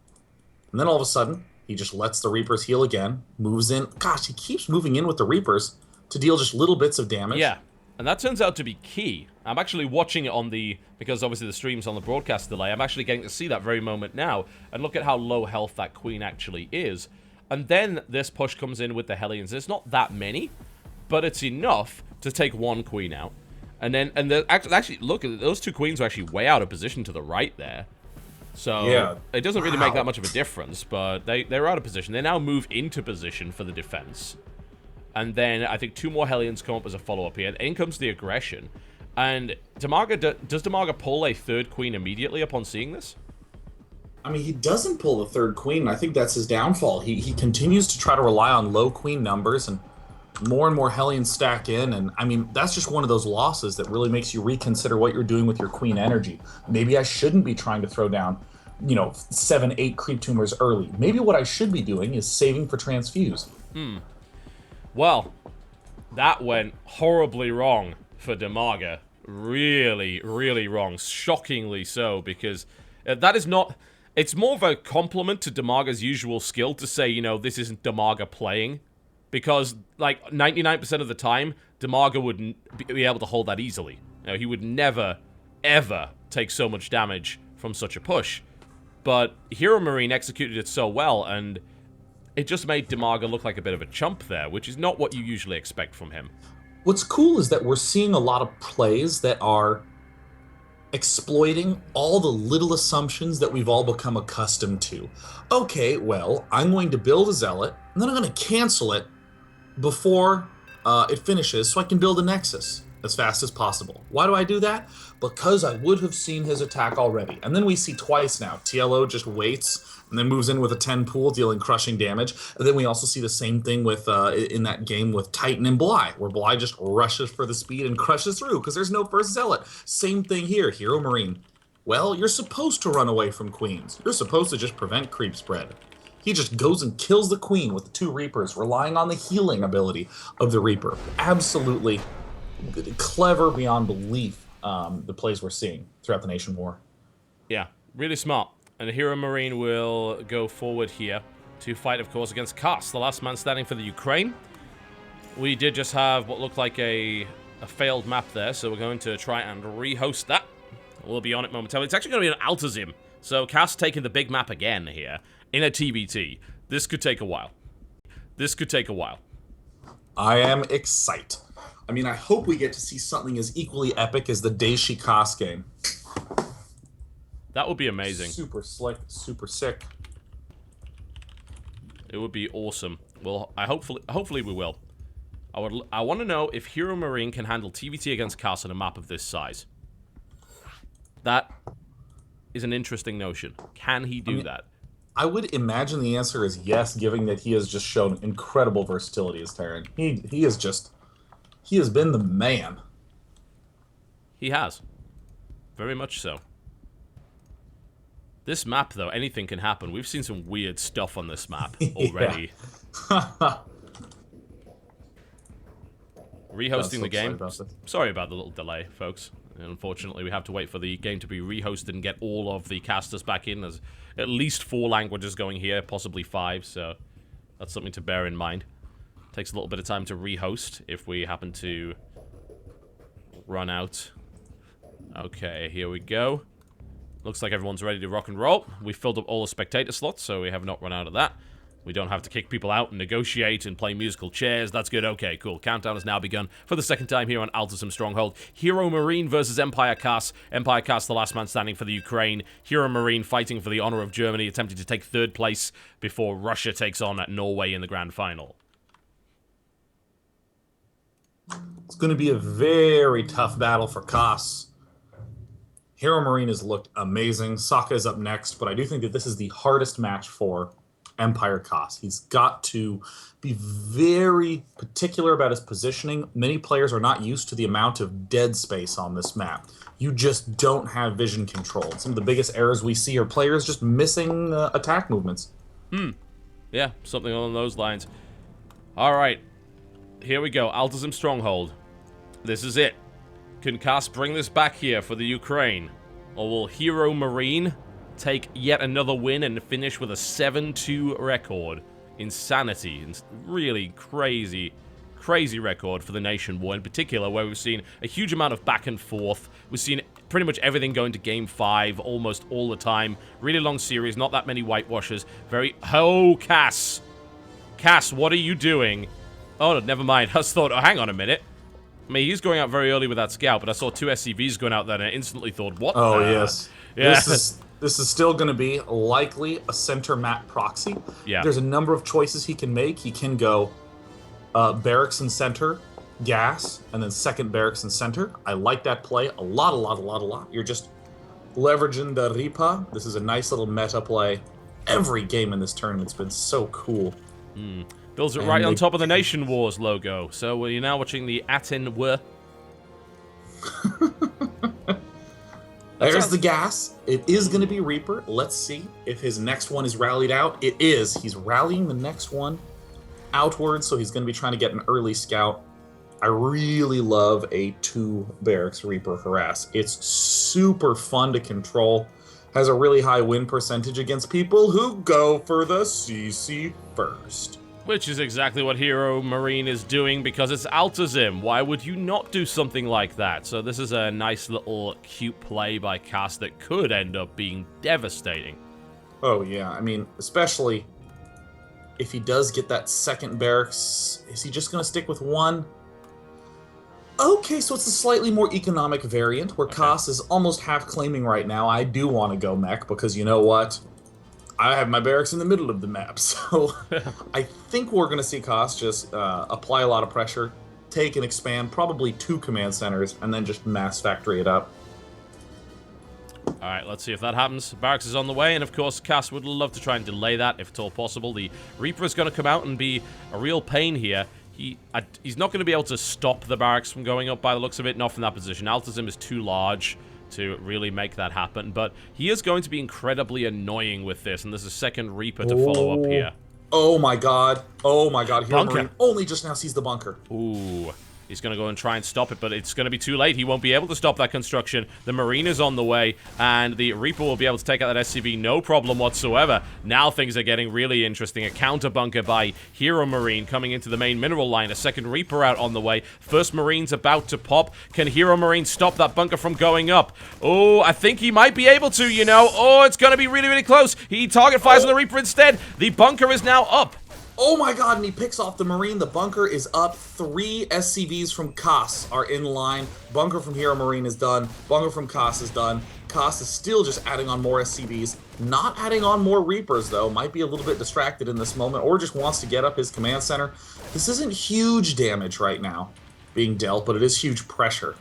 And then all of a sudden, he just lets the Reapers heal again, moves in. Gosh, he keeps moving in with the Reapers to deal just little bits of damage. Yeah, and that turns out to be key. I'm actually watching it on the, because obviously the stream's on the broadcast delay, I'm actually getting to see that very moment now, and look at how low health that Queen actually is. And then this push comes in with the Hellions. It's not that many, but it's enough to take 1 Queen out. And then, actually, look, those 2 Queens are actually way out of position to the right there. So, yeah, it doesn't really make that much of a difference, but they're out of position. They now move into position for the defense. And then I think 2 more Hellions come up as a follow-up here. In comes the aggression. And DIMAGA, does DIMAGA pull a 3rd Queen immediately upon seeing this? I mean, he doesn't pull the 3rd Queen, and I think that's his downfall. He continues to try to rely on low Queen numbers, and more Hellions stack in, and I mean, that's just one of those losses that really makes you reconsider what you're doing with your Queen energy. Maybe I shouldn't be trying to throw down, 7, 8 creep tumors early. Maybe what I should be doing is saving for transfuse. Well, that went horribly wrong for DIMAGA. Really, really wrong. Shockingly so, because that is not... It's more of a compliment to DIMAGA's usual skill to say, this isn't DIMAGA playing. Because, 99% of the time, DIMAGA wouldn't be able to hold that easily. He would never, ever take so much damage from such a push. But HeRoMaRinE executed it so well, and it just made DIMAGA look like a bit of a chump there, which is not what you usually expect from him. What's cool is that we're seeing a lot of plays that are exploiting all the little assumptions that we've all become accustomed to. Okay, well, I'm going to build a zealot, and then I'm going to cancel it before it finishes so I can build a nexus as fast as possible. Why do I do that? Because I would have seen his attack already. And then we see twice now. TLO just waits and then moves in with a 10 pool, dealing crushing damage. And then we also see the same thing with in that game with Titan and Bly, where Bly just rushes for the speed and crushes through because there's no first zealot. Same thing here, HeRoMaRinE. Well, you're supposed to run away from queens. You're supposed to just prevent creep spread. He just goes and kills the queen with the 2 Reapers, relying on the healing ability of the Reaper. Absolutely clever beyond belief, the plays we're seeing throughout the Nation War. Yeah, really smart. And HeRoMaRinE will go forward here to fight, of course, against Kast, the last man standing for the Ukraine. We did just have what looked like a failed map there, so we're going to try and rehost that. We'll be on it momentarily. It's actually going to be an Altazim, so Kast taking the big map again here in a TBT. This could take a while. This could take a while. I am excited. I mean, I hope we get to see something as equally epic as the Daishi Kast game. That would be amazing. Super slick, super sick. It would be awesome. Well, hopefully we will. I want to know if HeRoMaRinE can handle TVT against Kast on a map of this size. That is an interesting notion. Can he do that? I would imagine the answer is yes, given that he has just shown incredible versatility as Terran. He has been the man. He has. Very much so. This map, though, anything can happen. We've seen some weird stuff on this map already. Rehosting the game. Sorry about the little delay, folks. Unfortunately, we have to wait for the game to be rehosted and get all of the casters back in. There's at least 4 languages going here, possibly 5, so that's something to bear in mind. Takes a little bit of time to rehost if we happen to run out. Okay, here we go. Looks like everyone's ready to rock and roll. We filled up all the spectator slots, so we have not run out of that. We don't have to kick people out and negotiate and play musical chairs. That's good. Okay, cool. Countdown has now begun for the second time here on Altazim Stronghold. HeRoMaRinE versus Empire Kast. Empire Kast, the last man standing for the Ukraine. HeRoMaRinE fighting for the honor of Germany, attempting to take 3rd place before Russia takes on Norway in the grand final. It's going to be a very tough battle for Kast. HeRoMaRinE has looked amazing. Socke is up next, but I do think that this is the hardest match for Empire Kast. He's got to be very particular about his positioning. Many players are not used to the amount of dead space on this map. You just don't have vision control. Some of the biggest errors we see are players just missing attack movements. Yeah, something along those lines. Alright, here we go. Altazim Stronghold. This is it. Can Kast bring this back here for the Ukraine? Or will HeRoMaRinE take yet another win and finish with a 7-2 record? Insanity. Really crazy record for the Nation War in particular, where we've seen a huge amount of back and forth. We've seen pretty much everything going to Game 5 almost all the time. Really long series, not that many whitewashers. Oh, Cass, what are you doing? Oh, never mind. I just thought, oh, hang on a minute. I mean, he's going out very early with that scout, but I saw 2 SCVs going out there, and I instantly thought, what? Oh, yes. Yeah. This is still going to be likely a center map proxy. Yeah. There's a number of choices he can make. He can go barracks and center, gas, and then second barracks and center. I like that play a lot. You're just leveraging the Ripa. This is a nice little meta play. Every game in this tournament's been so cool. Builds it right on top of the Nation Wars logo. So you're now watching the Aten War. There's the gas. It is going to be Reaper. Let's see if his next one is rallied out. It is. He's rallying the next one outward, so he's going to be trying to get an early scout. I really love a 2 barracks Reaper harass. It's super fun to control. Has a really high win percentage against people who go for the CC first. Which is exactly what HeRoMaRinE is doing, because it's Altazim. Why would you not do something like that? So this is a nice little cute play by Kast that could end up being devastating. Oh yeah, I mean, especially if he does get that second barracks, is he just going to stick with 1? Okay, so it's a slightly more economic variant where Okay. Koss is almost half claiming right now, I do want to go mech because you know what? I have my barracks in the middle of the map, so I think we're going to see Koss just apply a lot of pressure, take and expand probably 2 command centers, and then just mass factory it up. Alright, let's see if that happens. Barracks is on the way, and of course, Cass would love to try and delay that if at all possible. The Reaper is going to come out and be a real pain here. He's not going to be able to stop the barracks from going up by the looks of it, not from that position. Altazim is too large to really make that happen, but he is going to be incredibly annoying with this, and there's a second Reaper to follow up here. Oh my god. Oh my god. Bunker. HeRoMaRinE only just now sees the bunker. Ooh. He's going to go and try and stop it, but it's going to be too late. He won't be able to stop that construction. The Marine is on the way, and the Reaper will be able to take out that SCV no problem whatsoever. Now things are getting really interesting. A counter bunker by HeRoMaRinE coming into the main mineral line. A second Reaper out on the way. First Marine's about to pop. Can HeRoMaRinE stop that bunker from going up? Oh, I think he might be able to, you know. Oh, it's going to be really, really close. He target fires on the Reaper instead. The bunker is now up. Oh my god, and he picks off the Marine. The bunker is up. 3 SCVs from Koss are in line. Bunker from HeRoMaRinE is done. Bunker from Koss is done. Koss is still just adding on more SCVs. Not adding on more Reapers, though. Might be a little bit distracted in this moment, or just wants to get up his command center. This isn't huge damage right now being dealt, but it is huge pressure.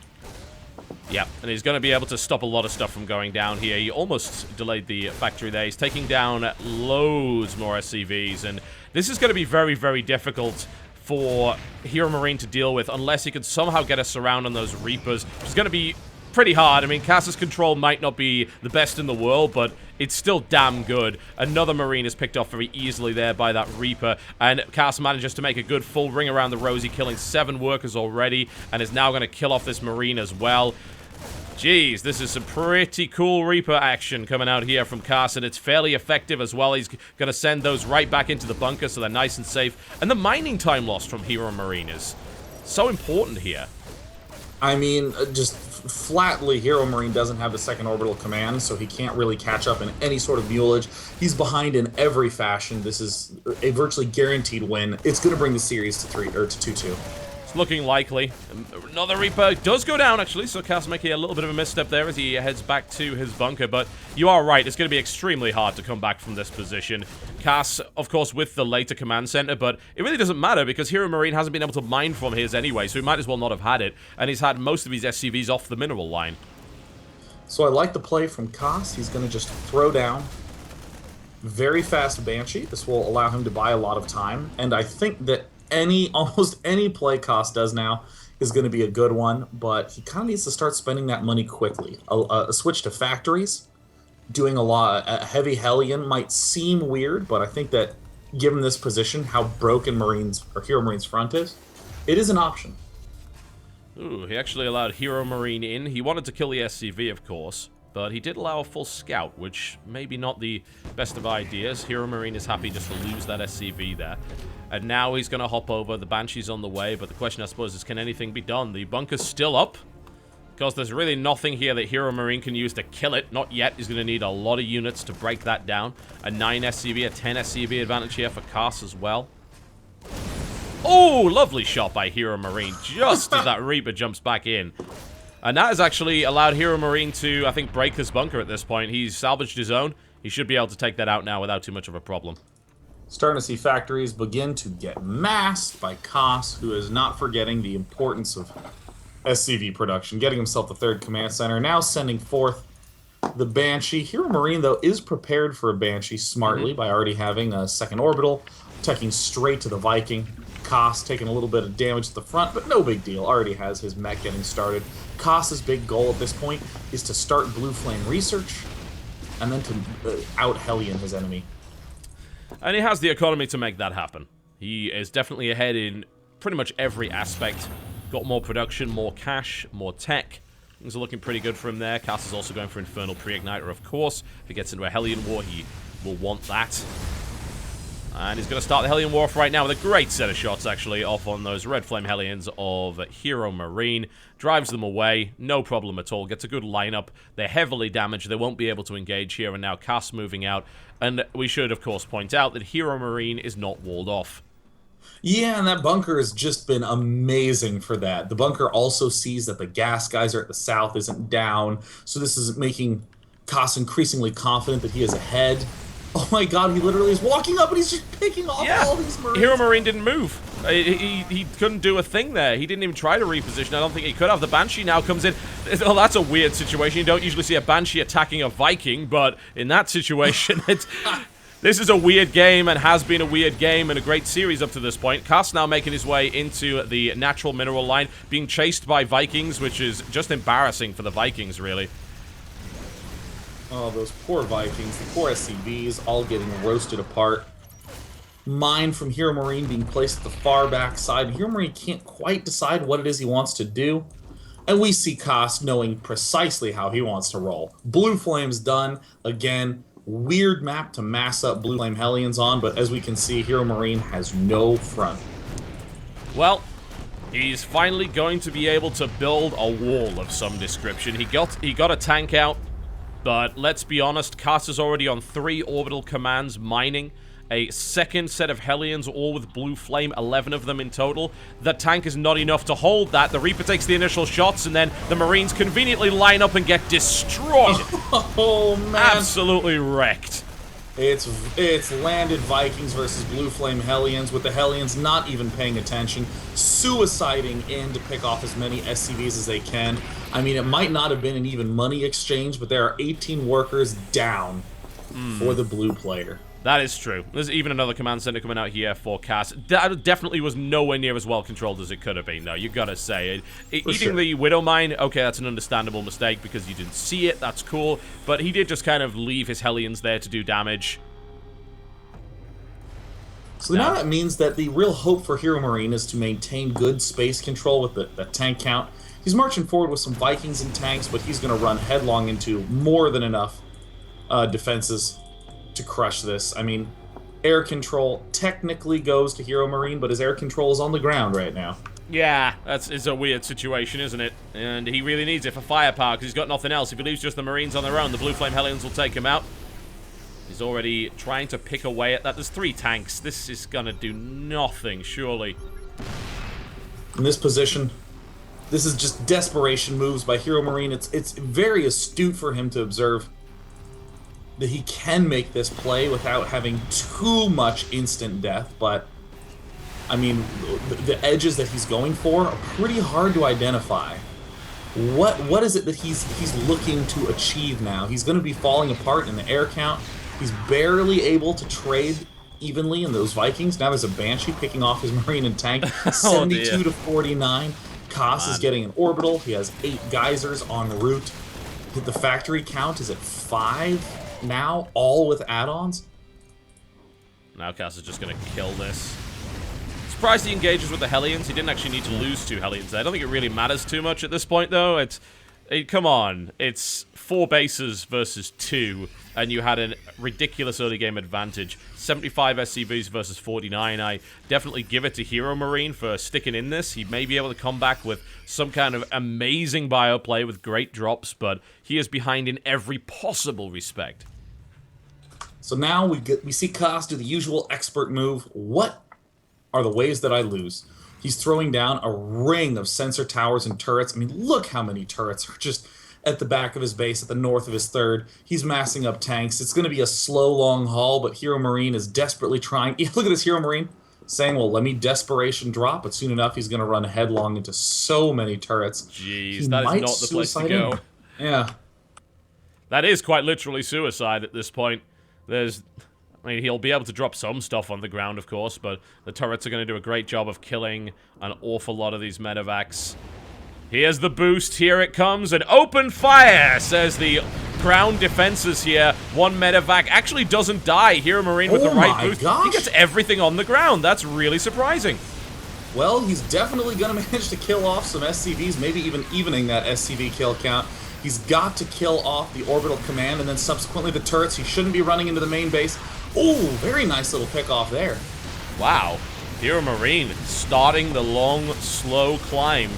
Yeah, and he's going to be able to stop a lot of stuff from going down here. He almost delayed the factory there. He's taking down loads more SCVs, and this is going to be very, very difficult for HeRoMaRinE to deal with unless he can somehow get a surround on those Reapers, which is going to be pretty hard. I mean, Cass's control might not be the best in the world, but it's still damn good. Another Marine is picked off very easily there by that Reaper, and Cass manages to make a good full ring around the Rosie, killing 7 workers already, and is now going to kill off this Marine as well. Jeez, this is some pretty cool Reaper action coming out here from Cass, and it's fairly effective as well. He's going to send those right back into the bunker so they're nice and safe. And the mining time lost from HeRoMaRinE is so important here. I mean, just flatly, HeRoMaRinE doesn't have the second orbital command, so he can't really catch up in any sort of mulage. He's behind in every fashion. This is a virtually guaranteed win. It's going to bring the series to 2-2. Looking likely. Another Reaper does go down, actually, so Cass making a little bit of a misstep there as he heads back to his bunker, but you are right, it's going to be extremely hard to come back from this position. Cass, of course, with the later command center, but it really doesn't matter because HeRoMaRinE hasn't been able to mine from his anyway, so he might as well not have had it, and he's had most of his SCVs off the mineral line. So I like the play from Cass. He's going to just throw down very fast Banshee. This will allow him to buy a lot of time, and I think that almost any play Koss does now is going to be a good one, but he kind of needs to start spending that money quickly. A switch to factories, doing a heavy Hellion might seem weird, but I think that given this position, how broken HeRoMaRinE's front is, it is an option. Ooh, he actually allowed HeRoMaRinE in. He wanted to kill the SCV, of course, but he did allow a full scout, which maybe not the best of ideas. HeRoMaRinE is happy just to lose that SCV there. And now he's going to hop over. The Banshee's on the way, but the question, I suppose, is can anything be done? The bunker's still up, because there's really nothing here that HeRoMaRinE can use to kill it. Not yet. He's going to need a lot of units to break that down. A 9 SCV, a 10 SCV advantage here for Cass as well. Oh, lovely shot by HeRoMaRinE, just as that Reaper jumps back in. And that has actually allowed HeRoMaRinE to, I think, break this bunker at this point. He's salvaged his own. He should be able to take that out now without too much of a problem. Starting to see factories begin to get massed by Cass, who is not forgetting the importance of SCV production, getting himself the 3rd command center, now sending forth the Banshee. HeRoMaRinE, though, is prepared for a Banshee smartly by already having a 2nd orbital, taking straight to the Viking. Cass taking a little bit of damage at the front, but no big deal. Already has his mech getting started. Cass's big goal at this point is to start Blue Flame research, and then to out-Hellion his enemy. And he has the economy to make that happen. He is definitely ahead in pretty much every aspect. Got more production, more cash, more tech. Things are looking pretty good for him there. Cass is also going for Infernal Pre-Igniter, of course. If he gets into a Hellion War, he will want that. And he's going to start the Hellion War off right now with a great set of shots, actually, off on those Red Flame Hellions of HeRoMaRinE. Drives them away, no problem at all. Gets a good lineup. They're heavily damaged. They won't be able to engage here, and now Cass moving out. And we should, of course, point out that HeRoMaRinE is not walled off. Yeah, and that bunker has just been amazing for that. The bunker also sees that the gas geyser at the south isn't down, so this is making Koss increasingly confident that he is ahead. Oh my god, he literally is walking up and he's just picking off Yeah, all these Marines. HeRoMaRinE didn't move. He couldn't do a thing there. He didn't even try to reposition. I don't think he could have. The Banshee now comes in. Oh, that's a weird situation. You don't usually see a Banshee attacking a Viking, but in that situation, this is a weird game and has been a weird game and a great series up to this point. Koss now making his way into the natural mineral line, being chased by Vikings, which is just embarrassing for the Vikings, really. Oh, those poor Vikings, the poor SCVs, all getting roasted apart. Mine from HeRoMaRinE being placed at the far back side. HeRoMaRinE can't quite decide what it is he wants to do. And we see Koss knowing precisely how he wants to roll. Blue Flame's done. Again, weird map to mass up Blue Flame Hellions on, but as we can see, HeRoMaRinE has no front. Well, he's finally going to be able to build a wall of some description. He got a tank out, but let's be honest, Koss is already on 3 orbital commands mining. A second set of Hellions, all with Blue Flame, 11 of them in total. The tank is not enough to hold that. The Reaper takes the initial shots, and then the Marines conveniently line up and get destroyed. Oh, man. Absolutely wrecked. It's landed Vikings versus Blue Flame Hellions, with the Hellions not even paying attention, suiciding in to pick off as many SCVs as they can. I mean, it might not have been an even money exchange, but there are 18 workers down for the blue player. That is true. There's even another command center coming out here for Koss. That definitely was nowhere near as well controlled as it could have been, though. You gotta say. Eating the Widow Mine, okay, that's an understandable mistake because you didn't see it. That's cool. But he did just kind of leave his Hellions there to do damage. So now that means that the real hope for HeRoMaRinE is to maintain good space control with the tank count. He's marching forward with some Vikings and tanks, but he's going to run headlong into more than enough defenses to crush this. I mean, air control technically goes to HeRoMaRinE, but his air control is on the ground right now. Yeah, it's a weird situation, isn't it? And he really needs it for firepower because he's got nothing else. If he leaves just the Marines on their own, the Blue Flame Hellions will take him out. He's already trying to pick away at that. There's 3 tanks. This is gonna do nothing, surely. In this position, this is just desperation moves by HeRoMaRinE. It's very astute for him to observe that he can make this play without having too much instant death, but I mean, the edges that he's going for are pretty hard to identify. What is it that he's looking to achieve now? He's going to be falling apart in the air count. He's barely able to trade evenly in those Vikings. Now there's a Banshee picking off his Marine and tank. 72 to 49. Koss is getting an orbital. He has 8 geysers en route. The factory count is at 5 now, all with add-ons. Now Koss is just going to kill this. Surprised he engages with the Hellions. He didn't actually need to lose 2 Hellions there. I don't think it really matters too much at this point, though. Come on. It's 4 bases versus 2, and you had a ridiculous early game advantage. 75 SCVs versus 49. I definitely give it to HeRoMaRinE for sticking in this. He may be able to come back with some kind of amazing bio play with great drops, but he is behind in every possible respect. So now we see Koss do the usual expert move. What are the ways that I lose? He's throwing down a ring of sensor towers and turrets. I mean, look how many turrets are just at the back of his base, at the north of his third. He's massing up tanks. It's going to be a slow, long haul, but HeRoMaRinE is desperately trying. Look at this HeRoMaRinE saying, well, let me desperation drop, but soon enough he's going to run headlong into so many turrets. Jeez, that is not the place to go. Yeah. That is quite literally suicide at this point. I mean, he'll be able to drop some stuff on the ground, of course, but the turrets are going to do a great job of killing an awful lot of these medevacs. Here's the boost. Here it comes. And open fire, says the ground defenses here. 1 medevac actually doesn't die. HeRoMaRinE with the right boost. Gosh. He gets everything on the ground. That's really surprising. Well, he's definitely going to manage to kill off some SCVs, maybe even evening that SCV kill count. He's got to kill off the orbital command and then subsequently the turrets. He shouldn't be running into the main base. Oh, very nice little pick off there. Wow. HeRoMaRinE starting the long, slow climb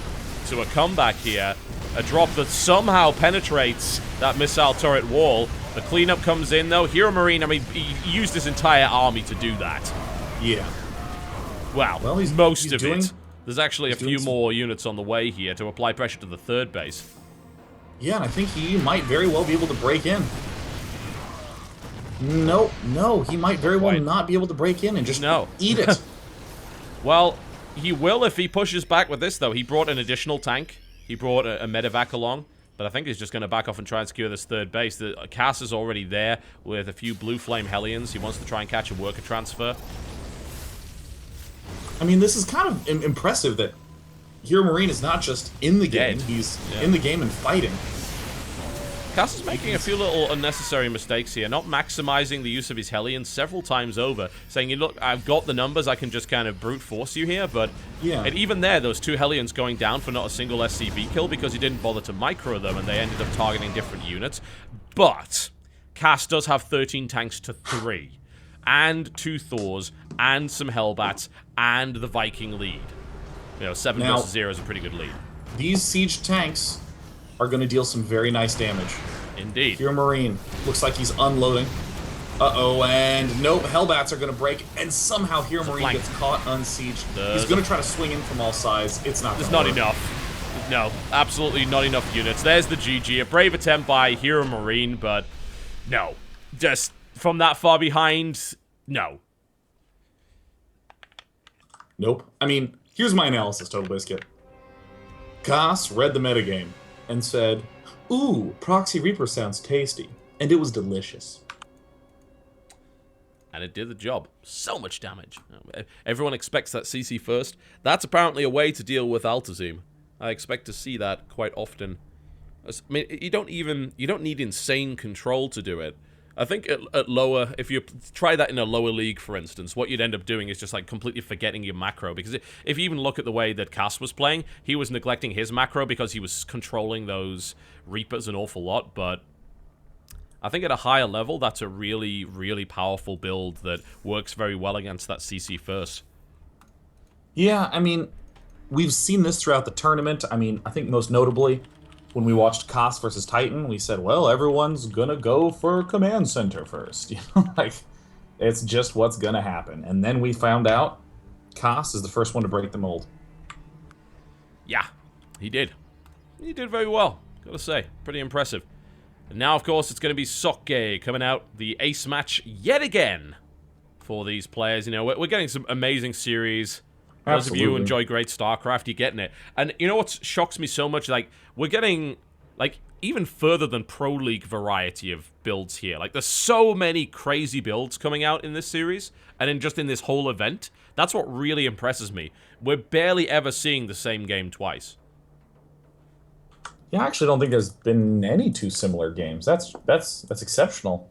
to a comeback here. A drop that somehow penetrates that missile turret wall. The cleanup comes in, though. HeRoMaRinE, I mean, he used his entire army to do that. Yeah. Well, Well, most he's of doing, it. There's actually a few some... more units on the way here to apply pressure to the third base. Yeah, and I think he might very well be able to break in. No, he might very well not be able to break in and just eat it. Well, he will if he pushes back with this, though. He brought an additional tank. He brought a medevac along. But I think he's just going to back off and try and secure this third base. The Cass is already there with a few Blue Flame Hellions. He wants to try and catch a worker transfer. I mean, this is kind of impressive that HeRoMaRinE is not just in the game. He's in the game and fighting. Cass is making a few little unnecessary mistakes here, not maximizing the use of his Hellions several times over, saying, look, I've got the numbers, I can just kind of brute force you here, but and even there, those 2 Hellions going down for not a single SCV kill because he didn't bother to micro them and they ended up targeting different units. But Cass does have 13 tanks to 3, and 2 Thors, and some Hellbats, and the Viking lead. 7 versus 0 is a pretty good lead. These siege tanks are going to deal some very nice damage. Indeed. HeRoMaRinE looks like he's unloading. Uh-oh, and nope, Hellbats are going to break, and somehow HeRoMaRinE gets caught unsieged. He's going to try to swing in from all sides. It's not going to work. It's not enough. No, absolutely not enough units. There's the GG. A brave attempt by HeRoMaRinE, but no. Just from that far behind, no. Nope. I mean, here's my analysis, TotalBiscuit. Cass read the metagame and said, ooh, Proxy Reaper sounds tasty. And it was delicious. And it did the job. So much damage. Everyone expects that CC first. That's apparently a way to deal with Altazim. I expect to see that quite often. I mean, you don't need insane control to do it. I think at lower, if you try that in a lower league, for instance, what you'd end up doing is just like completely forgetting your macro. Because if you even look at the way that Cass was playing, he was neglecting his macro because he was controlling those Reapers an awful lot. But I think at a higher level, that's a really, really powerful build that works very well against that CC first. Yeah, I mean, we've seen this throughout the tournament. I mean, I think most notably, when we watched Cass versus Titan, we said, well, everyone's gonna go for Command Center first. Like, it's just what's gonna happen. And then we found out Cass is the first one to break the mold. Yeah, he did. He did very well, gotta say. Pretty impressive. And now, of course, it's gonna be Socke coming out, the ace match yet again for these players. We're getting some amazing series. Those of you who enjoy great Starcraft, you're getting it. And you know what shocks me so much? Like, we're getting, like, even further than Pro League variety of builds here. Like, there's so many crazy builds coming out in this series, and in this whole event. That's what really impresses me. We're barely ever seeing the same game twice. Yeah, I actually don't think there's been any 2 similar games. That's exceptional.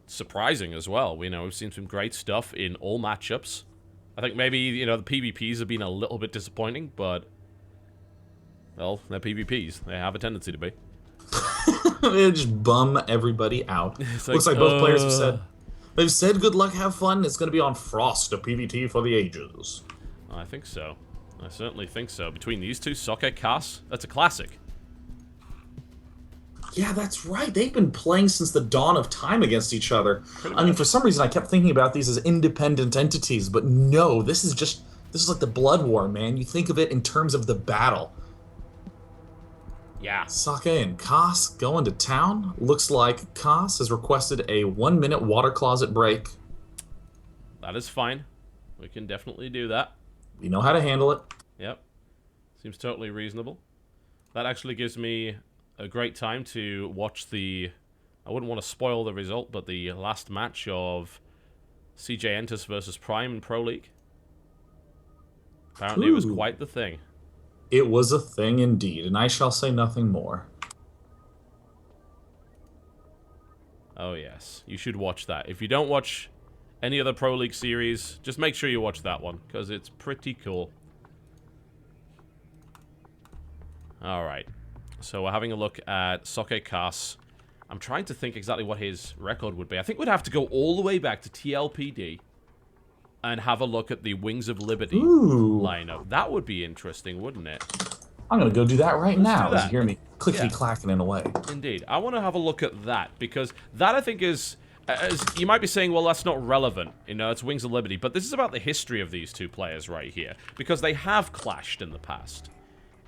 Surprising as well. We've seen some great stuff in all matchups. I think maybe, the PvPs have been a little bit disappointing, but, well, they're PvPs. They have a tendency to be. They just bum everybody out. Looks like both players they've said good luck, have fun. It's going to be on Frost, a PvT for the ages. I think so. I certainly think so. Between these two, Socke, Cass, that's a classic. Yeah, that's right. They've been playing since the dawn of time against each other. I mean, for some reason, I kept thinking about these as independent entities, but no, this is like the Blood War, man. You think of it in terms of the battle. Yeah. Socke and Cass going to town. Looks like Cass has requested a 1-minute water closet break. That is fine. We can definitely do that. We know how to handle it. Yep. Seems totally reasonable. That actually gives me a great time to watch I wouldn't want to spoil the result, but the last match of CJ Entus versus Prime in Pro League. Apparently it was quite the thing. It was a thing indeed, and I shall say nothing more. Oh yes, you should watch that. If you don't watch any other Pro League series, just make sure you watch that one, because it's pretty cool. Alright. So we're having a look at Socke Cass. I'm trying to think exactly what his record would be. I think we'd have to go all the way back to TLPD and have a look at the Wings of Liberty lineup. That would be interesting, wouldn't it? I'm going to go do that right now. As you hear me clickety-clacking in a way. Indeed. I want to have a look at that, because that, I think, is As you might be saying, well, that's not relevant. You know, it's Wings of Liberty. But this is about the history of these two players right here. Because they have clashed in the past.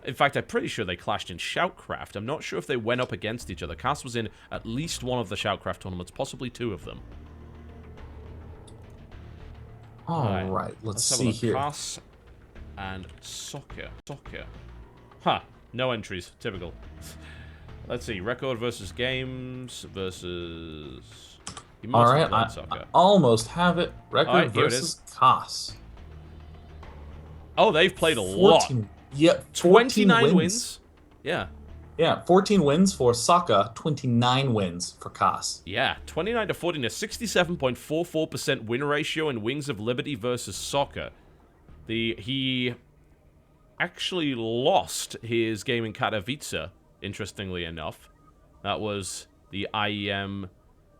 In fact, I'm pretty sure they clashed in Shoutcraft. I'm not sure if they went up against each other. Cass was in at least one of the Shoutcraft tournaments, possibly two of them. Alright, let's see here. Cass and Socke. Huh. No entries. Typical. Let's see. Record versus games versus... Alright, I almost have it. Record versus Cass. Oh, they've played a lot. Yep, 29 wins. Yeah. Yeah, 14 wins for Socke, 29 wins for Cass. Yeah, 29 to 14, a 67.44% win ratio in Wings of Liberty versus Socke. He actually lost his game in Katowice, interestingly enough. That was the IEM...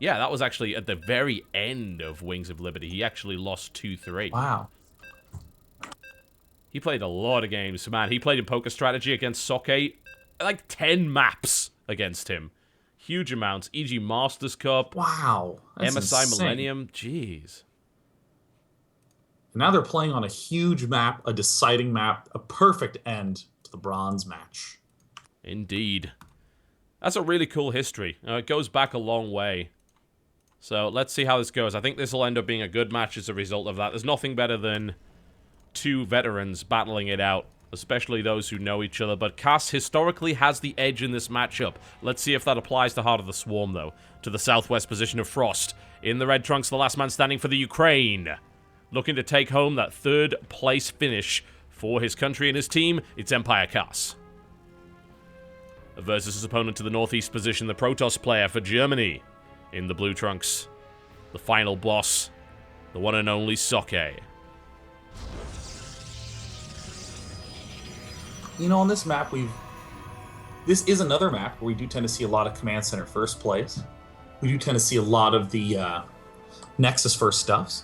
Yeah, that was actually at the very end of Wings of Liberty. He actually lost 2-3. Wow. He played a lot of games. Man, he played in Poker Strategy against Socke. Like 10 maps against him. Huge amounts. E.g. Masters Cup. Wow. That's MSI insane. Millennium. Jeez. Now they're playing on a huge map, a deciding map, a perfect end to the bronze match. Indeed. That's a really cool history. It goes back a long way. So let's see how this goes. I think this will end up being a good match as a result of that. There's nothing better than two veterans battling it out, especially those who know each other. But Cass historically has the edge in this matchup. Let's see if that applies to Heart of the Swarm, though. To the southwest position of Frost. In the red trunks, the last man standing for the Ukraine. Looking to take home that third place finish for his country and his team. It's Empire Cass. Versus his opponent to the northeast position, the Protoss player for Germany. In the blue trunks, the final boss, the one and only Socke. You know, on this map, this is another map where we do tend to see a lot of Command Center first plays. We do tend to see a lot of the Nexus first stuffs.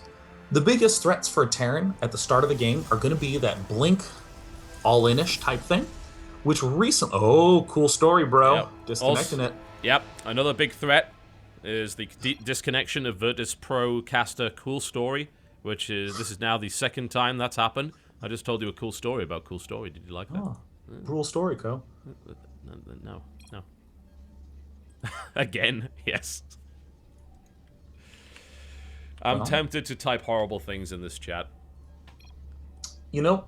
The biggest threats for a Terran at the start of the game are going to be that Blink, all-in-ish type thing, which recently... Oh, cool story, bro. Yep. Disconnecting it. Yep, another big threat is the disconnection of Virtus Pro caster Cool Story, which is... This is now the second time that's happened. I just told you a cool story about Cool Story. Did you like that? Oh, cool story, Co. No. Again, yes. I'm tempted to type horrible things in this chat. You know,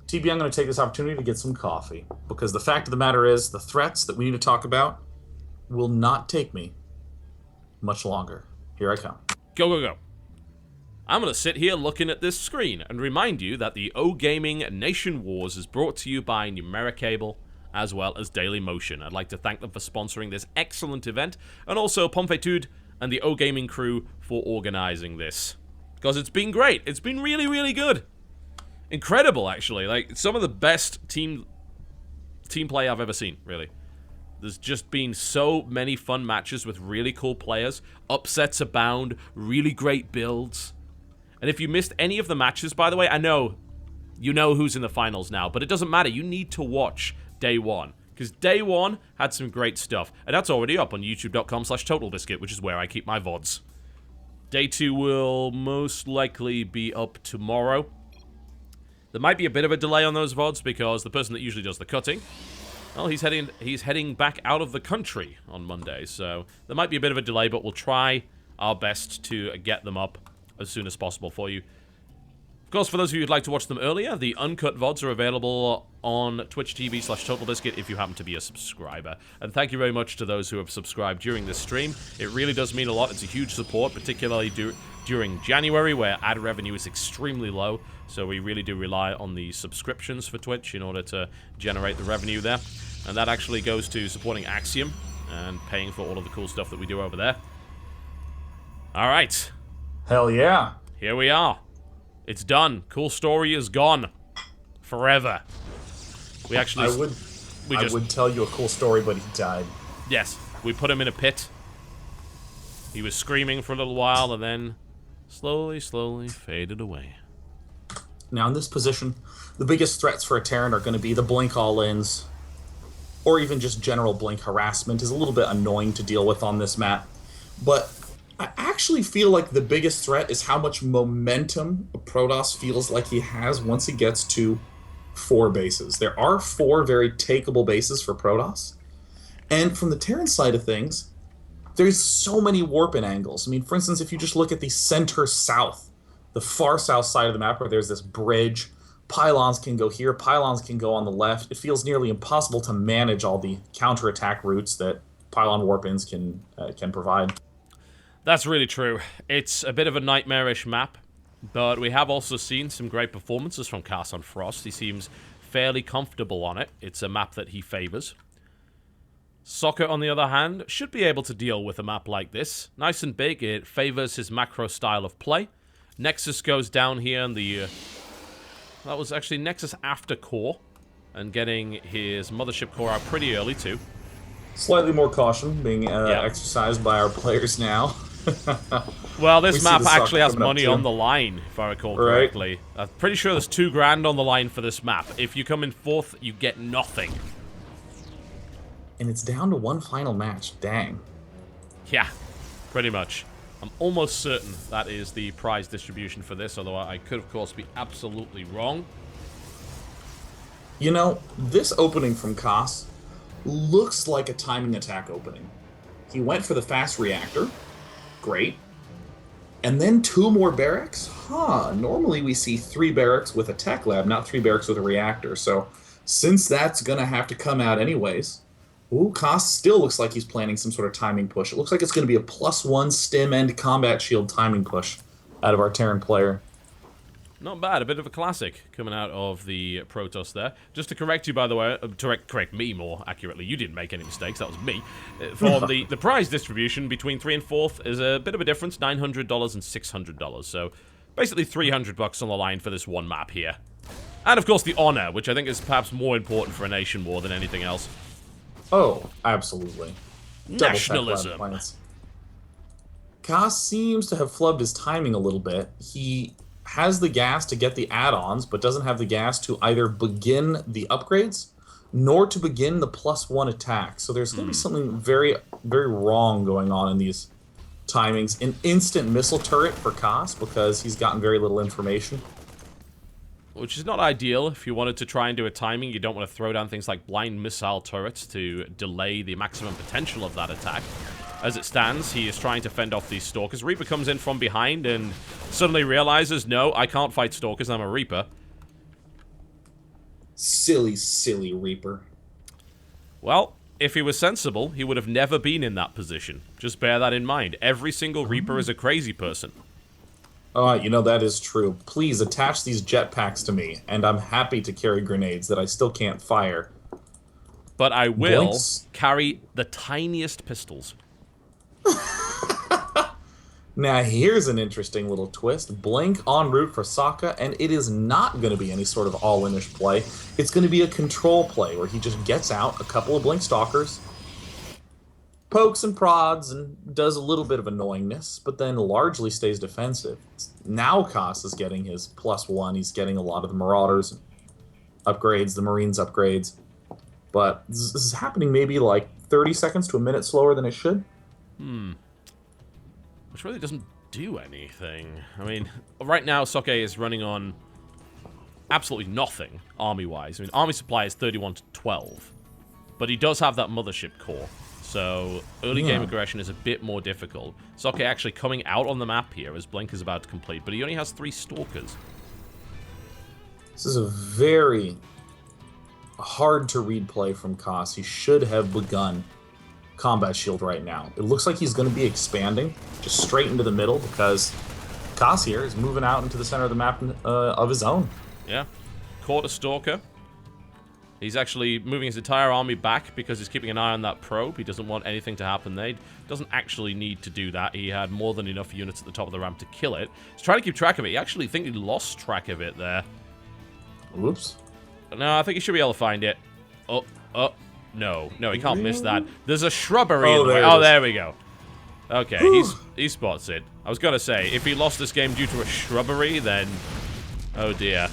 TB, I'm going to take this opportunity to get some coffee. Because the fact of the matter is, the threats that we need to talk about will not take me much longer. Here I come. Go. I'm going to sit here looking at this screen and remind you that the O Gaming Nation Wars is brought to you by Numericable as well as Daily Motion. I'd like to thank them for sponsoring this excellent event, and also Pomfetude and the O Gaming crew for organizing this. Because it's been great. It's been really, really good. Incredible, actually. Like, some of the best team play I've ever seen, really. There's just been so many fun matches with really cool players. Upsets abound. Really great builds. And if you missed any of the matches, by the way, I know you know who's in the finals now, but it doesn't matter. You need to watch Day 1. Because Day 1 had some great stuff. And that's already up on youtube.com/TotalBiscuit, which is where I keep my VODs. Day 2 will most likely be up tomorrow. There might be a bit of a delay on those VODs because the person that usually does the cutting, well, he's heading back out of the country on Monday. So there might be a bit of a delay, but we'll try our best to get them up as soon as possible for you. Of course, for those of you who'd like to watch them earlier, the uncut VODs are available on Twitch TV/TotalBiscuit if you happen to be a subscriber. And thank you very much to those who have subscribed during this stream. It really does mean a lot. It's a huge support, particularly during January, where ad revenue is extremely low. So we really do rely on the subscriptions for Twitch in order to generate the revenue there. And that actually goes to supporting Axiom and paying for all of the cool stuff that we do over there. Alright. Hell yeah. Here we are. It's done. Cool Story is gone. Forever. We actually... I would tell you a cool story, but he died. Yes. We put him in a pit. He was screaming for a little while and then slowly faded away. Now in this position, the biggest threats for a Terran are going to be the Blink all-ins, or even just general Blink harassment is a little bit annoying to deal with on this map. But I actually feel like the biggest threat is how much momentum Protoss feels like he has once he gets to 4 bases. There are 4 very takeable bases for Protoss. And from the Terran side of things, there's so many warp-in angles. I mean, for instance, if you just look at the center south, the far south side of the map where there's this bridge, pylons can go here, pylons can go on the left. It feels nearly impossible to manage all the counterattack routes that pylon warp-ins can provide. That's really true. It's a bit of a nightmarish map, but we have also seen some great performances from Cass on Frost. He seems fairly comfortable on it. It's a map that he favors. Socke, on the other hand, should be able to deal with a map like this. Nice and big, it favors his macro style of play. Nexus goes down here in the... that was actually Nexus after core, and getting his mothership core out pretty early too. Slightly more caution being exercised by our players now. Well, this map actually has money on the line, if I recall correctly. I'm pretty sure there's $2,000 on the line for this map. If you come in 4th, you get nothing. And it's down to 1 final match. Dang. Yeah, pretty much. I'm almost certain that is the prize distribution for this, although I could, of course, be absolutely wrong. You know, this opening from Koss looks like a timing attack opening. He went for the fast reactor. Great. And then 2 more barracks? Huh, normally we see 3 barracks with a tech lab, not 3 barracks with a reactor. So, since that's going to have to come out anyways... Ooh, Koss still looks like he's planning some sort of timing push. It looks like it's going to be a +1 stim and combat shield timing push out of our Terran player. Not bad, a bit of a classic coming out of the Protoss there. Just to correct you, by the way, correct me more accurately, you didn't make any mistakes, that was me. For the prize distribution between 3 and 4th is a bit of a difference, $900 and $600. So basically $300 on the line for this one map here. And of course the honor, which I think is perhaps more important for a nation war than anything else. Oh, absolutely. Nationalism. Koss seems to have flubbed his timing a little bit. He has the gas to get the add-ons, but doesn't have the gas to either begin the upgrades, nor to begin the +1 attack. So there's going to be something very, very wrong going on in these timings. An instant missile turret for Koss, because he's gotten very little information. Which is not ideal if you wanted to try and do a timing. You don't want to throw down things like blind missile turrets to delay the maximum potential of that attack. As it stands, he is trying to fend off these Stalkers. Reaper comes in from behind and suddenly realizes, no, I can't fight Stalkers, I'm a Reaper. Silly, silly Reaper. Well, if he was sensible, he would have never been in that position. Just bear that in mind. Every single Reaper is a crazy person. You know, that is true. Please attach these jetpacks to me, and I'm happy to carry grenades that I still can't fire. But I will carry the tiniest pistols. Now, here's an interesting little twist. Blink en route for Socke, and it is not going to be any sort of all-in-ish play. It's going to be a control play, where he just gets out a couple of Blink Stalkers, pokes and prods, and does a little bit of annoyingness, but then largely stays defensive. Now Koss is getting his +1. He's getting a lot of the Marauders upgrades, the Marines upgrades. But this is happening maybe like 30 seconds to a minute slower than it should. Which really doesn't do anything. I mean, right now Socke is running on absolutely nothing army-wise. I mean, army supply is 31 to 12. But he does have that mothership core. So early game aggression is a bit more difficult. Socke actually coming out on the map here as Blink is about to complete, but he only has 3 Stalkers. This is a very hard to read play from Koss. He should have begun combat shield right now. It looks like he's going to be expanding just straight into the middle because Koss here is moving out into the center of the map of his own. Yeah. Caught a Stalker. He's actually moving his entire army back because he's keeping an eye on that probe. He doesn't want anything to happen there. He doesn't actually need to do that. He had more than enough units at the top of the ramp to kill it. He's trying to keep track of it. He actually think he lost track of it there. Whoops. No, I think he should be able to find it. No, he can't miss that. There's a shrubbery in the way. Oh, there we go. Okay, he spots it. I was going to say, if he lost this game due to a shrubbery, then... oh, dear.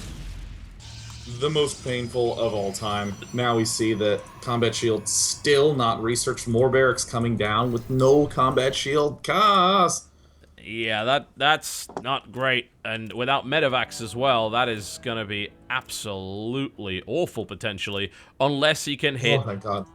the most painful of all time. Now we see that Combat Shield still not researched. More barracks coming down with no Combat Shield. Cos! Yeah, that's not great. And without medevacs as well, that is going to be absolutely awful, potentially. Unless he can hit Oh my god.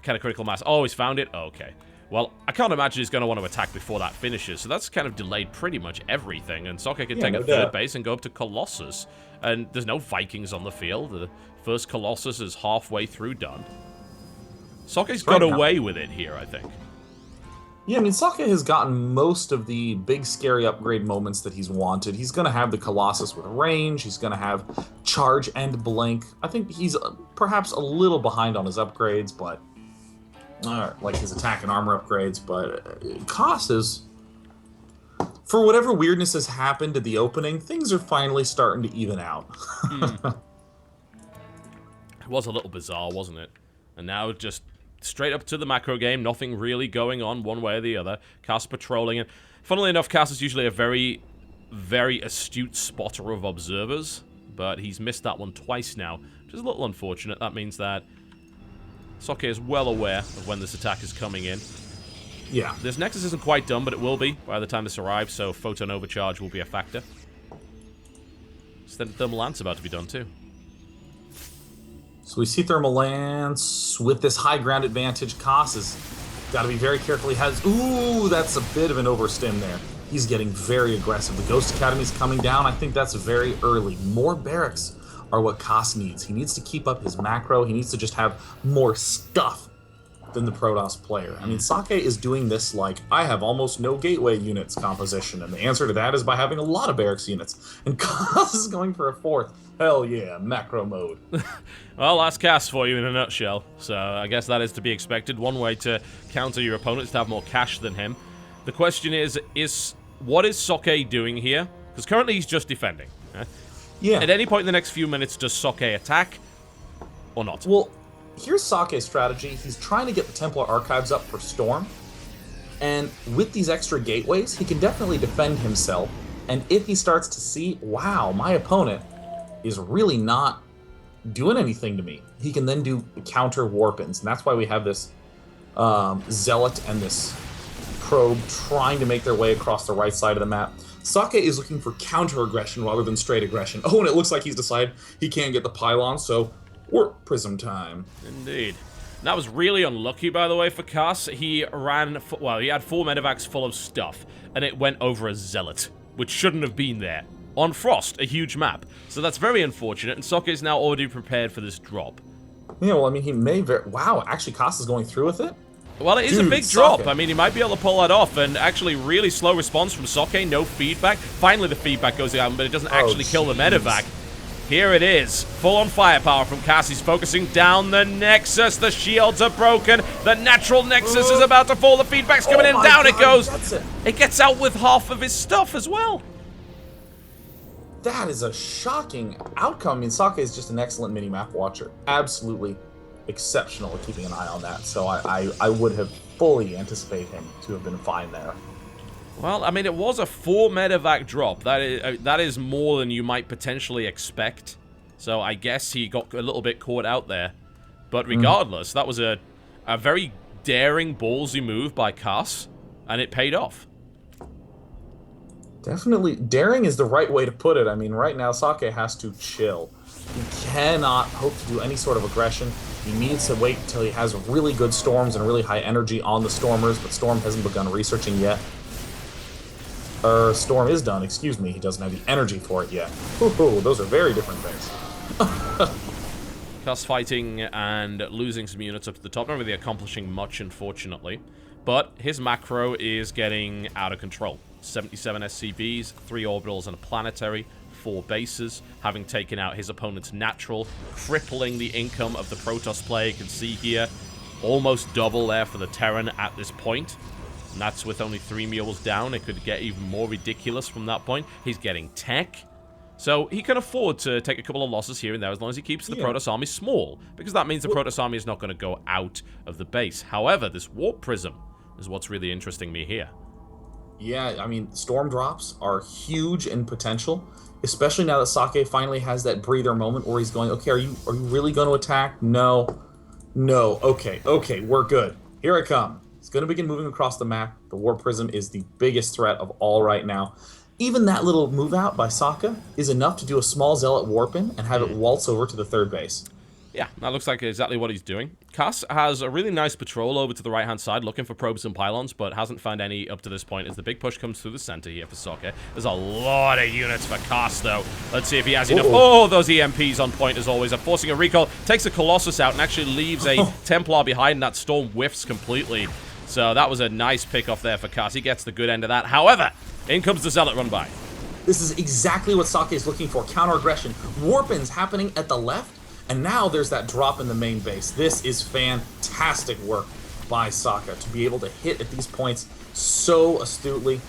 kind of critical mass. Oh, he's found it? Oh, okay. Well, I can't imagine he's going to want to attack before that finishes. So that's kind of delayed pretty much everything. And Socke can take a third base and go up to Colossus. And there's no Vikings on the field. The first Colossus is halfway through done. Socke's got away with it here, I think. Yeah, I mean, Socke has gotten most of the big, scary upgrade moments that he's wanted. He's going to have the Colossus with range. He's going to have charge and blink. I think he's perhaps a little behind on his upgrades, but... like his attack and armor upgrades, but Kos is... For whatever weirdness has happened at the opening, things are finally starting to even out. It was a little bizarre, wasn't it? And now just... straight up to the macro game, nothing really going on one way or the other. Cass patrolling it. Funnily enough, Cass is usually a very, very astute spotter of observers, but he's missed that one twice now, which is a little unfortunate. That means that Socke is well aware of when this attack is coming in. Yeah. This Nexus isn't quite done, but it will be by the time this arrives, so Photon Overcharge will be a factor. Then Thermal Lance about to be done too. So we see Thermal Lance with this high ground advantage. Kos has got to be very careful. He has... Ooh, that's a bit of an overstim there. He's getting very aggressive. The Ghost Academy is coming down. I think that's very early. More barracks are what Kos needs. He needs to keep up his macro. He needs to just have more stuff than the Protoss player. I mean, Socke is doing this like, I have almost no gateway units composition, and the answer to that is by having a lot of barracks units. And Kos is going for a fourth. Hell yeah, macro mode. Well, that's Cass for you in a nutshell. So I guess that is to be expected. One way to counter your opponent is to have more cash than him. The question is what is Socke doing here? Because currently he's just defending. Yeah. At any point in the next few minutes, does Socke attack or not? Well, here's Socke's strategy. He's trying to get the Templar Archives up for Storm. And with these extra gateways, he can definitely defend himself. And if he starts to see, wow, my opponent is really not doing anything to me, he can then do counter warp-ins. And that's why we have this Zealot and this Probe trying to make their way across the right side of the map. Socke is looking for counter-aggression rather than straight aggression. Oh, and it looks like he's decided he can't get the pylon, so warp prism time. Indeed. And that was really unlucky, by the way, for Cass. He ran... well, he had 4 medevacs full of stuff, and it went over a Zealot, which shouldn't have been there. On Frost, a huge map. So that's very unfortunate, and Socke is now already prepared for this drop. Yeah, well, I mean, he may very... Wow, actually, Cass is going through with it? Well, it is a big drop. I mean, he might be able to pull that off, and actually really slow response from Socke, no feedback. Finally, the feedback goes down, but it doesn't actually kill the medevac. Here it is. Full-on firepower from Cass. He's focusing down the Nexus. The shields are broken. The natural Nexus is about to fall. The feedback's coming in. Down it goes. It gets out with half of his stuff as well. That is a shocking outcome. I mean, Socke is just an excellent mini-map watcher. Absolutely exceptional at keeping an eye on that. So I would have fully anticipated him to have been fine there. Well, I mean, it was a 4 medevac drop. That is more than you might potentially expect. So I guess he got a little bit caught out there. But regardless, that was a very daring, ballsy move by Cass, and it paid off. Definitely, daring is the right way to put it. I mean, right now, Socke has to chill. He cannot hope to do any sort of aggression. He needs to wait until he has really good storms and really high energy on the Stormers, but Storm hasn't begun researching yet. Storm is done, excuse me. He doesn't have the energy for it yet. Ooh, those are very different things. Cass fighting and losing some units up to the top. Not really accomplishing much, unfortunately. But his macro is getting out of control. 77 SCVs, 3 orbitals and a planetary, 4 bases, having taken out his opponent's natural, crippling the income of the Protoss player. You can see here, almost double there for the Terran at this point. And that's with only 3 mules down. It could get even more ridiculous from that point. He's getting tech. So he can afford to take a couple of losses here and there as long as he keeps the Protoss army small. Because that means the Protoss army is not going to go out of the base. However, this Warp Prism is what's really interesting me here. Yeah, I mean, storm drops are huge in potential. especially now that Socke finally has that breather moment where he's going, okay, are you really going to attack? No. No. Okay, we're good. Here I come. It's going to begin moving across the map. The War Prism is the biggest threat of all right now. Even that little move out by Socke is enough to do a small Zealot warp in and have it waltz over to the third base. Yeah, that looks like exactly what he's doing. Cass has a really nice patrol over to the right-hand side, looking for probes and pylons, but hasn't found any up to this point as the big push comes through the center here for Socke. There's a lot of units for Cass, though. Let's see if he has enough. Oh, those EMPs on point, as always. Are forcing a recall, takes a Colossus out, and actually leaves a Templar behind, and that Storm whiffs completely. So that was a nice pick off there for Cass. He gets the good end of that. However, in comes the Zealot run by. This is exactly what Socke is looking for. Counter-aggression. Warpins happening at the left. And now there's that drop in the main base. This is fantastic work by Socke to be able to hit at these points so astutely.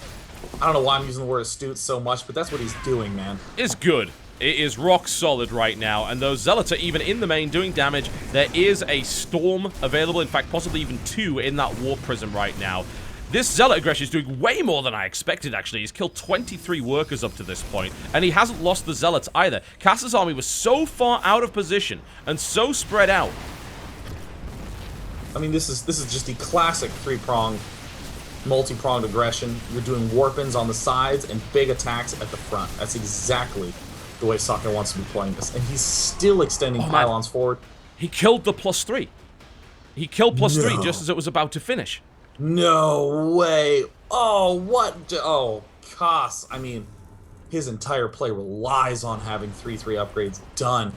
I don't know why I'm using the word astute so much, but that's what he's doing, man. It's good. It is rock solid right now, and those Zealots are even in the main doing damage. There is a Storm available, in fact, possibly even 2 in that Warp Prism right now. This Zealot aggression is doing way more than I expected, actually. He's killed 23 workers up to this point, and he hasn't lost the Zealots either. Cass's army was so far out of position and so spread out. I mean, this is just the classic three-pronged, multi-pronged aggression. You're doing warp-ins on the sides and big attacks at the front. That's exactly the way Socke wants to be playing this. And he's still extending pylons forward. He killed the +3. He killed +3 just as it was about to finish. No way. Oh, what? Oh, Cass. I mean, his entire play relies on having 3/3 upgrades done.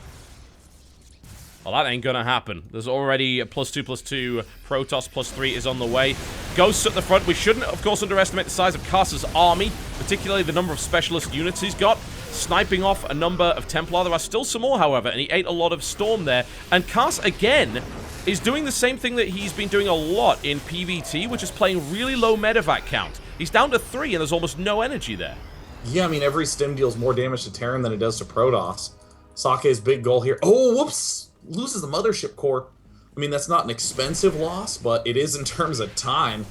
Well, that ain't gonna happen. There's already a +2/+2. Protoss +3 is on the way. Ghosts at the front. We shouldn't, of course, underestimate the size of Cass's army, particularly the number of specialist units he's got. Sniping off a number of Templar. There are still some more, however, and he ate a lot of Storm there. And Cass, again, is doing the same thing that he's been doing a lot in PvT, which is playing really low medevac count. He's down to 3, and there's almost no energy there. Yeah, I mean, every stim deals more damage to Terran than it does to Protoss. Socke's big goal here. Oh, whoops! Loses the Mothership Core. I mean, that's not an expensive loss, but it is in terms of time.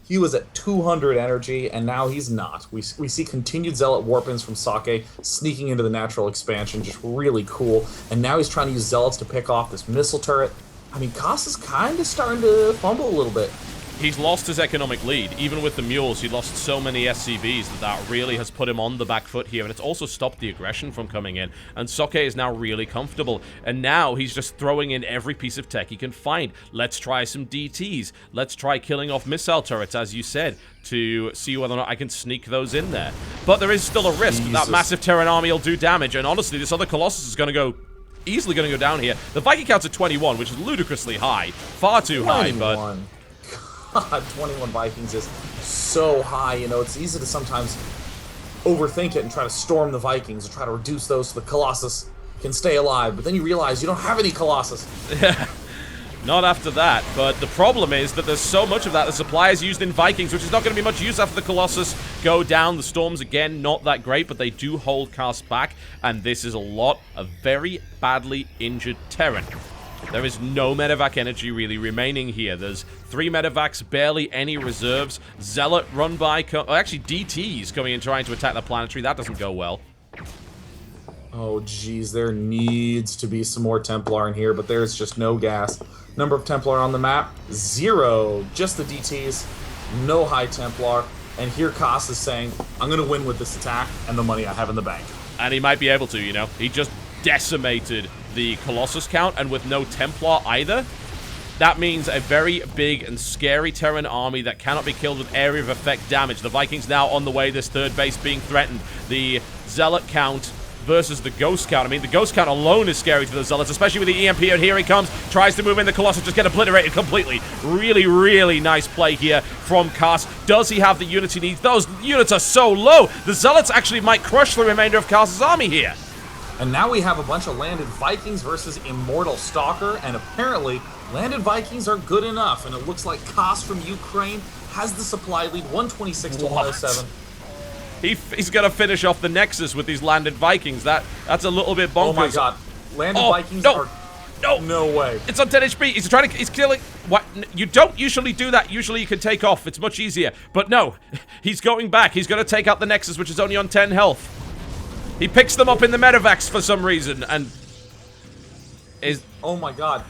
He was at 200 energy, and now he's not. We see continued Zealot warp-ins from Socke, sneaking into the natural expansion, just really cool. And now he's trying to use Zealots to pick off this missile turret. I mean, Cass is kind of starting to fumble a little bit. He's lost his economic lead. Even with the mules, he lost so many SCVs that really has put him on the back foot here, and it's also stopped the aggression from coming in. And Socke is now really comfortable, and now he's just throwing in every piece of tech he can find. Let's try some DTs. Let's try killing off missile turrets, as you said, to see whether or not I can sneak those in there. But there is still a risk that massive Terran army will do damage, and honestly, this other Colossus is going to go easily going to go down here. The Viking count's at 21, which is ludicrously high. Far too high, but... God, 21 Vikings is so high, you know, it's easy to sometimes overthink it and try to storm the Vikings or try to reduce those so the Colossus can stay alive, but then you realize you don't have any Colossus. Not after that, but the problem is that there's so much of that. The supply is used in Vikings, which is not going to be much use after the Colossus go down. The Storms, again, not that great, but they do hold Cass back, and this is a lot of very badly injured Terran. There is no medevac energy really remaining here. There's 3 medevacs, barely any reserves. Zealot run by... actually, DTs coming in trying to attack the planetary. That doesn't go well. Oh, geez, there needs to be some more Templar in here, but there's just no gas. Number of Templar on the map, 0. Just the DTs, no high Templar. And here Cass is saying, I'm going to win with this attack and the money I have in the bank. And he might be able to, you know. He just decimated the Colossus count, and with no Templar either. That means a very big and scary Terran army that cannot be killed with area of effect damage. The Vikings now on the way, this third base being threatened. The Zealot count versus the Ghost count. I mean, the Ghost count alone is scary to the Zealots, especially with the EMP, and here he comes. Tries to move in, the Colossus just get obliterated completely. Really, really nice play here from Cass. Does he have the units he needs? Those units are so low. The Zealots actually might crush the remainder of Cass's army here. And now we have a bunch of landed Vikings versus Immortal Stalker, and apparently landed Vikings are good enough, and it looks like Cass from Ukraine has the supply lead, 126 to 107. He's going to finish off the Nexus with these landed Vikings. That's a little bit bonkers. Oh my god. Landed Vikings are... No way. It's on 10 HP. He's killing... What? You don't usually do that. Usually you can take off. It's much easier. But no. He's going back. He's going to take out the Nexus, which is only on 10 health. He picks them up in the medevacs for some reason, and is... Oh my god.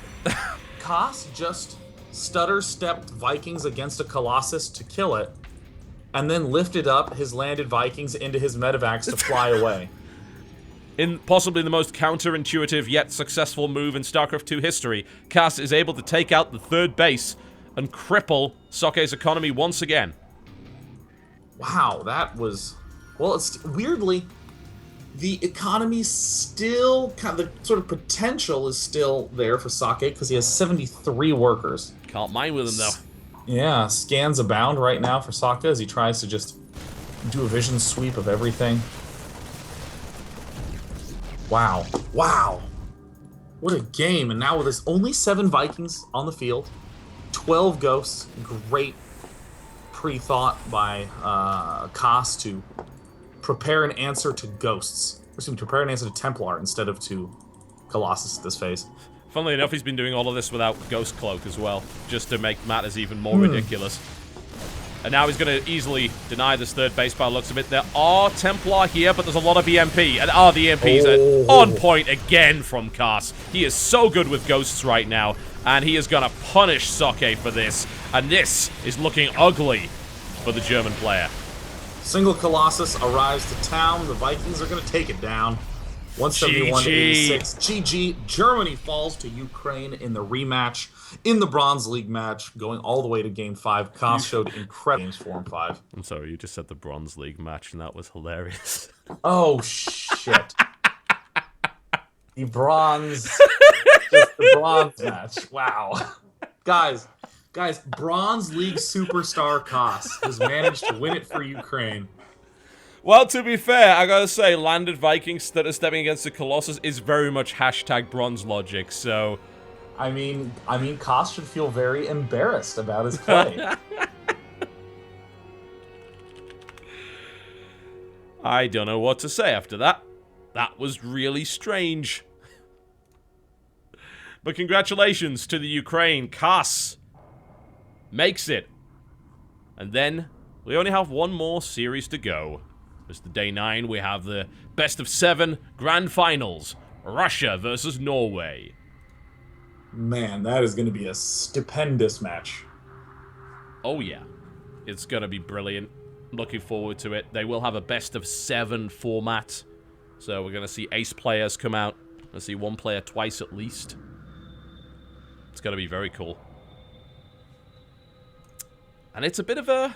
Koss just stutter-stepped Vikings against a Colossus to kill it, and then lifted up his landed Vikings into his medevacs to fly away. In possibly the most counterintuitive yet successful move in StarCraft 2 history, Koss is able to take out the third base and cripple Socke's economy once again. Wow, that was... Well, it's weirdly... The economy still, kind of, the sort of potential is still there for Socke because he has 73 workers. Can't mine with him, though. Yeah, scans abound right now for Socke as he tries to just do a vision sweep of everything. Wow. Wow. What a game. And now with this only 7 Vikings on the field, 12 ghosts, great pre-thought by Koss to prepare an answer to ghosts. Or excuse me, prepare an answer to Templar instead of to Colossus at this phase. Funnily enough, he's been doing all of this without Ghost Cloak as well, just to make matters even more ridiculous. And now he's going to easily deny this third base by the looks of it. There are Templar here, but there's a lot of EMP. And the EMPs are on point again from Koss. He is so good with ghosts right now, and he is going to punish Socke for this. And this is looking ugly for the German player. Single Colossus arrives to town. The Vikings are going to take it down. 171 to 86. GG. Germany falls to Ukraine in the rematch. In the Bronze League match, going all the way to Game 5. Koss showed incredible games 4 and 5. I'm sorry, you just said the Bronze League match, and that was hilarious. Oh, shit. The bronze... just the bronze match. Wow. Guys, Bronze League superstar Koss has managed to win it for Ukraine. Well, to be fair, I gotta say, landed Vikings that are stepping against the Colossus is very much hashtag bronze logic, so... I mean, Koss should feel very embarrassed about his play. I don't know what to say after that. That was really strange. But congratulations to the Ukraine. Koss makes it. And then we only have one more series to go. It's the day 9. We have the best of 7 grand finals. Russia versus Norway. Man, that is going to be a stupendous match. Oh yeah. It's going to be brilliant. Looking forward to it. They will have a best of 7 format. So we're going to see ace players come out. We're going to see one player twice at least. It's going to be very cool. And it's a bit of a...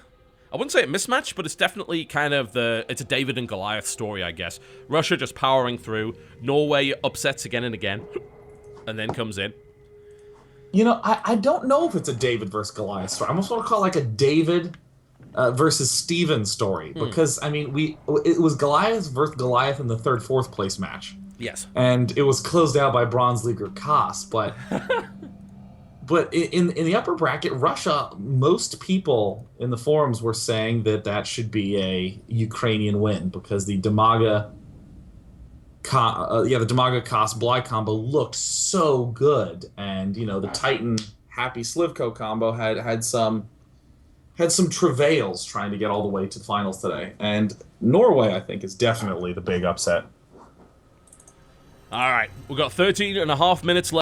I wouldn't say a mismatch, but it's definitely kind of it's a David and Goliath story, I guess. Russia just powering through. Norway upsets again and again. And then comes in. You know, I don't know if it's a David versus Goliath story. I almost want to call it like a David versus Steven story. Because, I mean, it was Goliath versus Goliath in the 3rd, 4th place match. Yes. And it was closed out by Bronze Leaguer Koss, but... But in the upper bracket, Russia, most people in the forums were saying that should be a Ukrainian win because the DIMAGA, the DIMAGA Koss Bly combo looked so good, and you know the Titan Happy Slivko combo had some travails trying to get all the way to the finals today, and Norway I think is definitely the big upset. All right, we've got 13.5 minutes left.